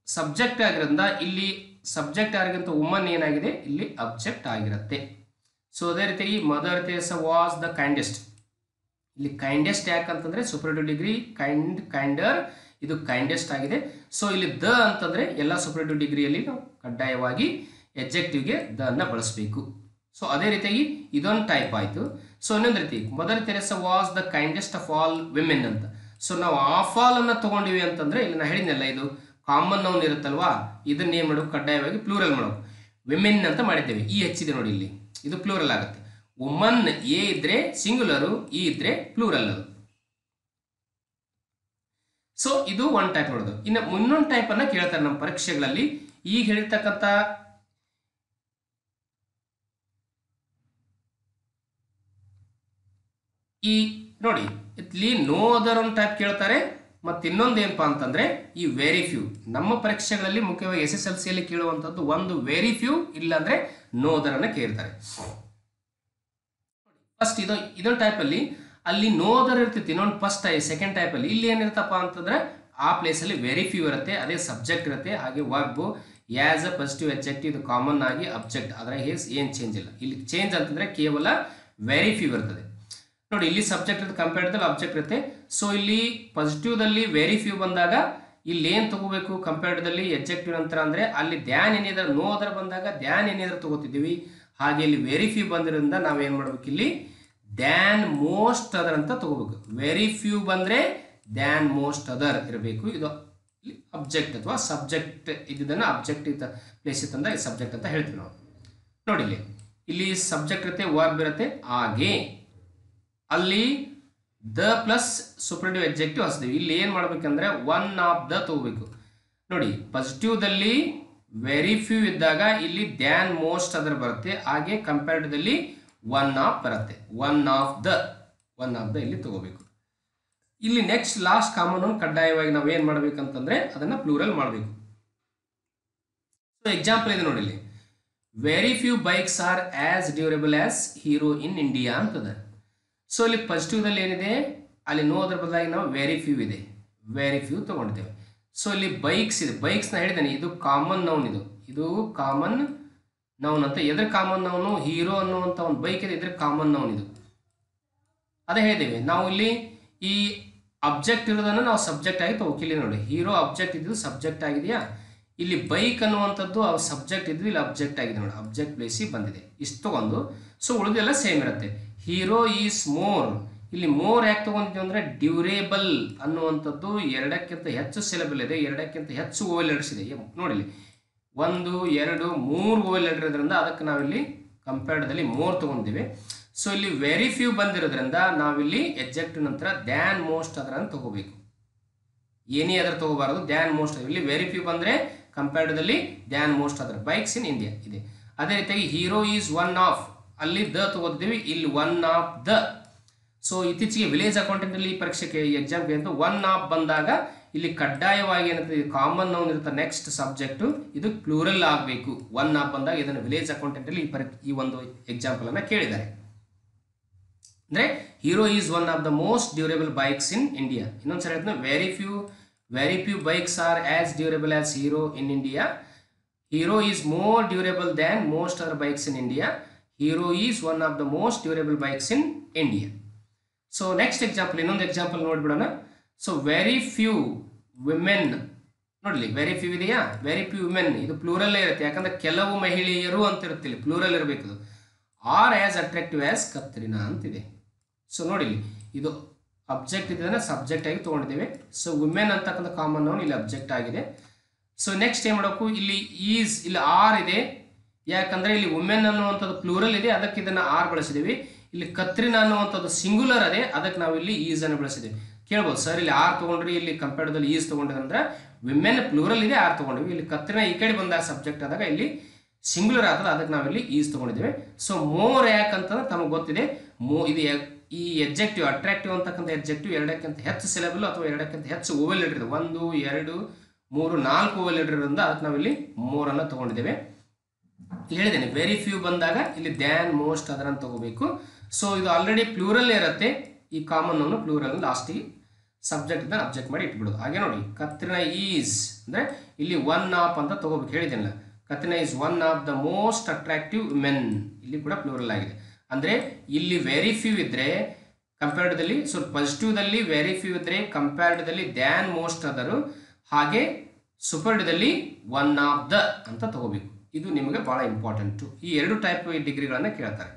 ಸಬ್ಜೆಕ್ಟ್ ಆಗಿರೋದ್ರಿಂದ ಇಲ್ಲಿ ಸಬ್ಜೆಕ್ಟ್ ಆಗಿರೋಂಥ ವುಮನ್ ಏನಾಗಿದೆ ಇಲ್ಲಿ ಅಬ್ಜೆಕ್ಟ್ ಆಗಿರುತ್ತೆ. ಸೊ ಅದೇ ರೀತಿಯಾಗಿ Mother Teresa was the kindest. ಇಲ್ಲಿ ಕೈಂಡೆಸ್ಟ್ ಯಾಕಂತಂದ್ರೆ ಸೂಪರ್ಲೇಟಿವ್ ಡಿಗ್ರಿ ಕೈಂಡರ್, ಇದು ಕೈಂಡೆಸ್ಟ್ ಆಗಿದೆ. ಸೊ ಇಲ್ಲಿ ದ ಅಂತಂದ್ರೆ ಎಲ್ಲ ಸೂಪರ್ಲೇಟಿವ್ ಡಿಗ್ರಿಯಲ್ಲಿ ನಾವು ಕಡ್ಡಾಯವಾಗಿ ಎಡ್ಜೆಕ್ಟಿವ್ಗೆ ದ ಅನ್ನ ಬಳಸಬೇಕು. ಸೊ ಅದೇ ರೀತಿಯಾಗಿ ಇದೊಂದು ಟೈಪ್ ಆಯಿತು. ಸೊ ಇನ್ನೊಂದು ರೀತಿ Mother Teresa was the kindest of all women ಅಂತ. ಸೊ ನಾವು ಆಫ್ ಆಲ್ ಅನ್ನ ತಗೊಂಡಿವಿ ಅಂತಂದ್ರೆ ಇಲ್ಲಿ ನಾನು ಹೇಳಿದ್ನಲ್ಲ, ಇದು ಕಾಮನ್ ನೌನ್ ಇರುತ್ತಲ್ವಾ, ಇದನ್ನ ಏನು ಮಾಡೋದು ಕಡ್ಡಾಯವಾಗಿ ಪ್ಲೂರಲ್ ಮಾಡೋದು. ವಿಮೆನ್ ಅಂತ ಮಾಡಿದ್ದೇವೆ, ಈ ಹೆಚ್ಚಿದೆ ನೋಡಿ, ಇಲ್ಲಿ ಇದು ಪ್ಲೂರಲ್ ಆಗುತ್ತೆ. ವುಮನ್ ಎ ಇದ್ರೆ ಸಿಂಗುಲರು, ಇ ಇದ್ರೆ ಪ್ಲೂರಲ್ ಅದು. ಸೊ ಇದು ಒನ್ ಟೈಪ್ ನೋಡೋದು. ಇನ್ನು ಇನ್ನೊಂದು ಟೈಪ್ ಅನ್ನ ಕೇಳ್ತಾರೆ ನಮ್ಮ ಪರೀಕ್ಷೆಗಳಲ್ಲಿ. ಈಗ ಹೇಳಿರ್ತಕ್ಕಂಥ ಈ ನೋಡಿ ಇಲ್ಲಿ ನೋ ಅದರ್ ಒಂದು ಟೈಪ್ ಕೇಳ್ತಾರೆ. ಮತ್ತು ಇನ್ನೊಂದು ಏನಪ್ಪಾ ಅಂತಂದ್ರೆ ಈ ವೆರಿ ಫ್ಯೂ. ನಮ್ಮ ಪರೀಕ್ಷೆಗಳಲ್ಲಿ ಮುಖ್ಯವಾಗಿ SSLC ಯಲ್ಲಿ ಕೇಳುವಂಥದ್ದು ಒಂದು ವೆರಿ ಫ್ಯೂ, ಇಲ್ಲಾಂದ್ರೆ ನೋ ಅದರ್ ಅನ್ನ ಕೇಳ್ತಾರೆ. ಫಸ್ಟ್ ಇದೊಂದು ಟೈಪ್ ಅಲ್ಲಿ ಅಲ್ಲಿ ನೋ ಅದರ್ ಇರ್ತೈತಿ. ಇನ್ನೊಂದು ಫಸ್ಟ್ ಸೆಕೆಂಡ್ ಟೈಪ್ ಅಲ್ಲಿ ಇಲ್ಲಿ ಏನಿರುತ್ತಪ್ಪ ಅಂತಂದ್ರೆ ಆ ಪ್ಲೇಸ್ ಅಲ್ಲಿ ವೆರಿ ಫ್ಯೂ ಇರುತ್ತೆ, ಅದೇ ಸಬ್ಜೆಕ್ಟ್ ಇರುತ್ತೆ, ಹಾಗೆ verb as a positive adjective ಇದು ಕಾಮನ್ ಆಗಿ ಅಬ್ಜೆಕ್ಟ್, ಅದರ ಏನು ಚೇಂಜ್ ಇಲ್ಲ. ಇಲ್ಲಿ ಚೇಂಜ್ ಅಂತಂದ್ರೆ ಕೇವಲ ವೆರಿ ಫ್ಯೂ ಇರ್ತದೆ ನೋಡಿ. ಇಲ್ಲಿ ಸಬ್ಜೆಕ್ಟ್ ಇರುತ್ತೆ, ಕಂಪೇರ್ಡ್ದಲ್ಲಿ ಅಬ್ಜೆಕ್ಟ್ ಇರುತ್ತೆ. ಸೊ ಇಲ್ಲಿ ಪಾಸಿಟಿವ್ದಲ್ಲಿ ವೆರಿ ಫ್ಯೂ ಬಂದಾಗ ಇಲ್ಲಿ ಏನು ತಗೋಬೇಕು, ಕಂಪೇರ್ಡ್ದಲ್ಲಿ ಎಡ್ಜೆಕ್ಟಿವ್ ನಂತರ ಅಂದ್ರೆ ಅಲ್ಲಿ ದ್ಯಾನ್ ಏನಿದ್ರೆ ನೋ ಅದರ್ ಬಂದಾಗ ದ್ಯಾನ್ ಏನಿದ್ರೆ ತಗೋತಿದ್ದೀವಿ. ಹಾಗೆ ಇಲ್ಲಿ ವೆರಿ ಫ್ಯೂ ಬಂದಿರೋದ್ರಿಂದ ನಾವೇನು ಮಾಡ್ಬೇಕು, ಇಲ್ಲಿ ದ್ಯಾನ್ ಮೋಸ್ಟ್ ಅದರ್ ಅಂತ ತಗೋಬೇಕು. ವೆರಿ ಫ್ಯೂ ಬಂದ್ರೆ ದ್ಯಾನ್ ಮೋಸ್ಟ್ ಅದರ್ ಇರಬೇಕು. ಇದು ಇಲ್ಲಿ ಅಬ್ಜೆಕ್ಟ್ ಅಥವಾ ಸಬ್ಜೆಕ್ಟ್ ಇದ್ದದನ್ನು ಅಬ್ಜೆಕ್ಟ್ ಪ್ಲೇಸ್ ಇತ್ತಂದ್ರೆ ಸಬ್ಜೆಕ್ಟ್ ಅಂತ ಹೇಳ್ತೀವಿ ನಾವು. ನೋಡಿ ಇಲ್ಲಿ ಸಬ್ಜೆಕ್ಟ್ ಇರುತ್ತೆ, ವರ್ಬ್ ಇರುತ್ತೆ, ಹಾಗೆ ಅಲ್ಲಿ ದ ಪ್ಲಸ್ ಸೂಪರ್ಲೇಟಿವ್ ಎಡ್ಜೆಕ್ಟಿವ್ ಹಚ್ತೀವಿ. ಇಲ್ಲಿ ಏನು ಮಾಡ್ಬೇಕಂದ್ರೆ ಒನ್ ಆಫ್ ದ ತಗೋಬೇಕು ನೋಡಿ. ಪಾಸಿಟಿವ್ದಲ್ಲಿ ವೆರಿ ಫ್ಯೂ ಇದ್ದಾಗ ಇಲ್ಲಿ ದ್ಯಾನ್ ಮೋಸ್ಟ್ ಅದರ್ ಬರುತ್ತೆ, ಹಾಗೆ ಕಂಪೇರ್ಡ್ದಲ್ಲಿ ಒನ್ ಆಫ್ ಬರುತ್ತೆ. ಒನ್ ಆಫ್ ದ ಇಲ್ಲಿ ತಗೋಬೇಕು. ಇಲ್ಲಿ ನೆಕ್ಸ್ಟ್ ಲಾಸ್ಟ್ ಕಾಮನ್ ಒಂದು ಕಡ್ಡಾಯವಾಗಿ ನಾವು ಏನು ಮಾಡ್ಬೇಕಂತಂದ್ರೆ ಅದನ್ನ ಪ್ಲೂರಲ್ ಮಾಡಬೇಕು. ಸೊ ಎಕ್ಸಾಂಪಲ್ ಇದೆ ನೋಡಿ, ಇಲ್ಲಿ very few bikes are as durable as hero in India ಅಂತದ. ಸೊ ಇಲ್ಲಿ ಪಾಸಿಟಿವ್ದಲ್ಲಿ ಏನಿದೆ, ಅಲ್ಲಿ ನೋ ಅದರ ಬದಲಾಗಿ ನಾವು ವೆರಿ ಫ್ಯೂ ಇದೆ, ವೆರಿ ಫ್ಯೂ ತಗೊಂಡಿದ್ದೇವೆ. ಸೊ ಇಲ್ಲಿ ಬೈಕ್ಸ್ ಇದೆ, ಬೈಕ್ಸ್ನ ಹೇಳಿದ್ದೇನೆ, ಇದು ಕಾಮನ್ ನೌನ್, ಇದು ಕಾಮನ್ ನೌನ್ ಅಂತ. ಎದ್ರ ಕಾಮನ್ ನೌನು, ಹೀರೋ ಅನ್ನುವಂಥ ಒಂದು ಬೈಕ್ ಇದೆ, ಇದ್ರ ಕಾಮನ್ ನೌನ್ ಇದು. ಅದೇ ಹೇಳಿದ್ದೇವೆ ನಾವು ಇಲ್ಲಿ ಈ ಅಬ್ಜೆಕ್ಟ್ ಇರೋದನ್ನು ನಾವು ಸಬ್ಜೆಕ್ಟ್ ಆಗಿ ತಗೋಕಿಲ್ಲ ನೋಡಿ. ಹೀರೋ ಅಬ್ಜೆಕ್ಟ್ ಇದ್ದು ಸಬ್ಜೆಕ್ಟ್ ಆಗಿದೆಯಾ, ಇಲ್ಲಿ ಬೈಕ್ ಅನ್ನುವಂಥದ್ದು ಅವು ಸಬ್ಜೆಕ್ಟ್ ಇದ್ದು ಇಲ್ಲಿ ಅಬ್ಜೆಕ್ಟ್ ಆಗಿದೆ ನೋಡಿ, ಅಬ್ಜೆಕ್ಟ್ ಪ್ಲೇಸಿಗೆ ಬಂದಿದೆ. ಇಷ್ಟು ತಗೊಂಡು ಸೊ ಉಳಿದೆಲ್ಲ ಸೇಮ್ ಇರುತ್ತೆ. ಹೀರೋ ಈಸ್ ಮೋರ್, ಇಲ್ಲಿ ಮೋರ್ ಯಾಕೆ ತಗೊಂಡಿದ್ದೀವಿ ಅಂದ್ರೆ ಡ್ಯೂರೇಬಲ್ ಅನ್ನುವಂಥದ್ದು ಎರಡಕ್ಕಿಂತ ಹೆಚ್ಚು ಸಿಲೆಬಲ್ ಇದೆ, ಎರಡಕ್ಕಿಂತ ಹೆಚ್ಚು ಓವೆಲ್ ಲೆಟರ್ಸ್ ಇದೆ ನೋಡಿ. ಇಲ್ಲಿ 1 2 3 ಓವೆಲ್ ಲೆಟರ್ ಇರೋದ್ರಿಂದ ಅದಕ್ಕೆ ನಾವಿಲ್ಲಿ ಕಂಪೇರ್ಡ್ದಲ್ಲಿ ಮೋರ್ ತಗೊಂಡಿದ್ದೀವಿ. ಸೊ ಇಲ್ಲಿ ವೆರಿ ಫ್ಯೂ ಬಂದಿರೋದ್ರಿಂದ ನಾವಿಲ್ಲಿ ಎಡ್ಜೆಕ್ಟಿವ್ ನಂತರ ದ್ಯಾನ್ ಮೋಸ್ಟ್ ಅದರ ಅಂತ ತಗೋಬೇಕು. ಏನೇ ಅದರ ತಗೋಬಾರದು, ದ್ಯಾನ್ ಮೋಸ್ಟ್. ಇಲ್ಲಿ ವೆರಿ ಫ್ಯೂ ಬಂದ್ರೆ ಕಂಪೇರ್ಡ್ದಲ್ಲಿ ದ್ಯಾನ್ ಮೋಸ್ಟ್ ಅದರ. ಬೈಕ್ಸ್ ಇನ್ ಇಂಡಿಯಾ ಇದೆ. ಅದೇ ರೀತಿಯಾಗಿ ಹೀರೋ ಈಸ್ ಒನ್ ಆಫ್, ಅಲ್ಲಿ ದ ತಗೋತೀವಿ, ಇಲ್ಲಿ ಒನ್ ಆಫ್ ದ. ಸೊ ಇತ್ತೀಚೆಗೆ ವಿಲೇಜ್ ಅಕೌಂಟೆಂಟ್ ಅಲ್ಲಿ ಪರೀಕ್ಷೆಗೆ ಎಕ್ಸಾಮ್ಗೆ ಅಂತ ಒನ್ ಆಫ್ ಬಂದಾಗ ಇಲ್ಲಿ ಕಡ್ಡಾಯವಾಗಿ ಏನಂತ ಕಾಮನ್ ನೌನ್ ಇರುತ್ತೆ, ನೆಕ್ಸ್ಟ್ ಸಬ್ಜೆಕ್ಟ್ ಇದು ಪ್ಲೂರಲ್ ಆಗಬೇಕು. ಒನ್ ಆಫ್ ಬಂದಾಗ ಇದನ್ನು ವಿಲೇಜ್ ಅಕೌಂಟೆಂಟ್ ಅಲ್ಲಿ ಈ ಒಂದು ಎಕ್ಸಾಂಪಲ್ ಅನ್ನ ಕೇಳಿದ್ದಾರೆ. ಅಂದ್ರೆ Hero is one of the most durable bikes in India. ಇನ್ನೊಂದ್ಸರಿ ಹೇಳ್ತೀನಿ, very few bikes are as durable as hero in India. Hero is more durable than most other bikes in India. Hero is one of the most durable bikes in India. So next example, ಇನ್ನೊಂದು example ನೋಡ್ಬಿಡೋಣ. So very few women ನೋಡ್ಲಿ, very few ಇದೆಯಾ, very few women ಇದು ಪ್ಲೂರಲ್ಲೇ ಇರುತ್ತೆ, ಯಾಕಂದ್ರೆ ಕೆಲವು ಮಹಿಳೆಯರು ಅಂತ ಇರುತ್ತೆ, ಇಲ್ಲಿ ಪ್ಲೂರಲ್ ಇರಬೇಕು. Are as attractive as Katrina ಅಂತಿದೆ. ಸೊ ನೋಡಿ, ಇದು ಅಬ್ಜೆಕ್ಟ್ ಇದನ್ನ ಸಬ್ಜೆಕ್ಟ್ ಆಗಿ ತೊಗೊಂಡಿದ್ದೇವೆ. ಸೊ ವುಮೆನ್ ಅಂತಕ್ಕಂಥ ಕಾಮನ್ ನೌನ್ ಇಲ್ಲಿ ಅಬ್ಜೆಕ್ಟ್ ಆಗಿದೆ. ಸೊ ನೆಕ್ಸ್ಟ್ ಏನು ಮಾಡಬೇಕು, ಇಲ್ಲಿ ಈಸ್, ಇಲ್ಲಿ ಆರ್ ಇದೆ, ಯಾಕಂದ್ರೆ ಇಲ್ಲಿ ವುಮೆನ್ ಅನ್ನುವಂಥದ್ದು ಪ್ಲೂರಲ್ ಇದೆ, ಅದಕ್ಕೆ ಇದನ್ನ ಆರ್ ಬಳಸಿದ್ದೀವಿ. ಇಲ್ಲಿ ಕತ್ರಿನಾ ಅನ್ನುವಂಥದ್ದು ಸಿಂಗುಲರ್ ಅದೇ, ಅದಕ್ಕೆ ನಾವು ಇಲ್ಲಿ ಈಸ್ ಅನ್ನು ಬಳಸಿದ್ದೀವಿ. ಕೇಳ್ಬೋದು ಸರ್, ಇಲ್ಲಿ ಆರ್ ತಗೊಂಡ್ರಿ, ಇಲ್ಲಿ ಕಂಪೇರ್ಡ್ದಲ್ಲಿ ಈಸ್ ತಗೊಂಡ್ರಿ ಅಂದ್ರೆ ವಿಮೆನ್ ಪ್ಲೂರಲ್ ಇದೆ, ಆರ್ ತಗೊಂಡ್ವಿ. ಇಲ್ಲಿ ಕತ್ರಿನಾ ಈ ಕಡೆ ಬಂದಾಗ ಸಬ್ಜೆಕ್ಟ್ ಆದಾಗ ಇಲ್ಲಿ ಸಿಂಗುಲರ್ ಆಗ್ತದೆ, ಅದಕ್ಕೆ ನಾವಿಲ್ಲಿ ಈಸ್ ತಗೊಂಡಿದ್ದೇವೆ. ಸೊ ಮೋರ್ ಯಾಕಂತಂದ್ರೆ ತಮಗೆ ಗೊತ್ತಿದೆ, ಇದು ಈ ಎಡ್ಜೆಕ್ಟಿವ್ ಅಟ್ರಾಕ್ಟಿವ್ ಅಂತಕ್ಕಂಥ ಎಡ್ಜೆಕ್ಟಿವ್ ಎರಡಕ್ಕಿಂತ ಹೆಚ್ಚು ಸಿಲೆಬಲ್ ಅಥವಾ ಎರಡಕ್ಕಿಂತ ಹೆಚ್ಚು ಓವೆಲ್ ಲೆಟರ್ ಇದೆ. 1 2 3 4 ಓವೆಲ್ ಲೆಟರ್ ಇರೋದ್ರಿಂದ ಅದಕ್ಕೆ ನಾವಿಲ್ಲಿ ಮೋರ್ ಅನ್ನು ತಗೊಂಡಿದ್ದೇವೆ. ಹೇಳಿದ್ದೇನೆ, ವೆರಿ ಫ್ಯೂ ಬಂದಾಗ ಇಲ್ಲಿ ದ್ಯಾನ್ ಮೋಸ್ಟ್ ಅದರನ್ನು ತಗೋಬೇಕು. ಸೊ ಇದು ಆಲ್ರೆಡಿ ಪ್ಲೂರಲ್ ಇರುತ್ತೆ, ಈ ಕಾಮನ್ ಅನ್ನು ಪ್ಲೂರಲ್ ಲಾಸ್ಟಿಗೆ. ಸಬ್ಜೆಕ್ಟ್ ಇದ್ದ ಅಬ್ಜೆಕ್ಟ್ ಮಾಡಿ ಇಟ್ಬಿಡೋದು. ಹಾಗೆ ನೋಡಿ ಕತ್ರಿನಾ ಈಸ್ ಅಂದರೆ ಇಲ್ಲಿ ಒನ್ ಆಫ್ ಅಂತ ತಗೋಬೇಕು ಹೇಳಿದ್ದೇನಲ್ಲ. Katrina is one of the most attractive men, ಇಲ್ಲಿ ಕೂಡ ಪ್ಲೂರಲ್ ಆಗಿದೆ. ಅಂದರೆ ಇಲ್ಲಿ ವೆರಿ ಫ್ಯೂ ಇದ್ದರೆ ಕಂಪೇರ್ಡ್ದಲ್ಲಿ, ಸೊ ಪಾಸಿಟಿವ್ದಲ್ಲಿ ವೆರಿ ಫ್ಯೂ ಇದ್ದರೆ, ಕಂಪೇರ್ಡ್ದಲ್ಲಿ ದ್ಯಾನ್ ಮೋಸ್ಟ್ ಅದರು, ಹಾಗೆ ಸೂಪರ್ಡ್ದಲ್ಲಿ ಒನ್ ಆಫ್ ದ ಅಂತ ತಗೋಬೇಕು. ಇದು ನಿಮಗೆ ಭಾಳ ಇಂಪಾರ್ಟೆಂಟು. ಈ ಎರಡು ಟೈಪ್ ಡಿಗ್ರಿಗಳನ್ನು ಕೇಳ್ತಾರೆ.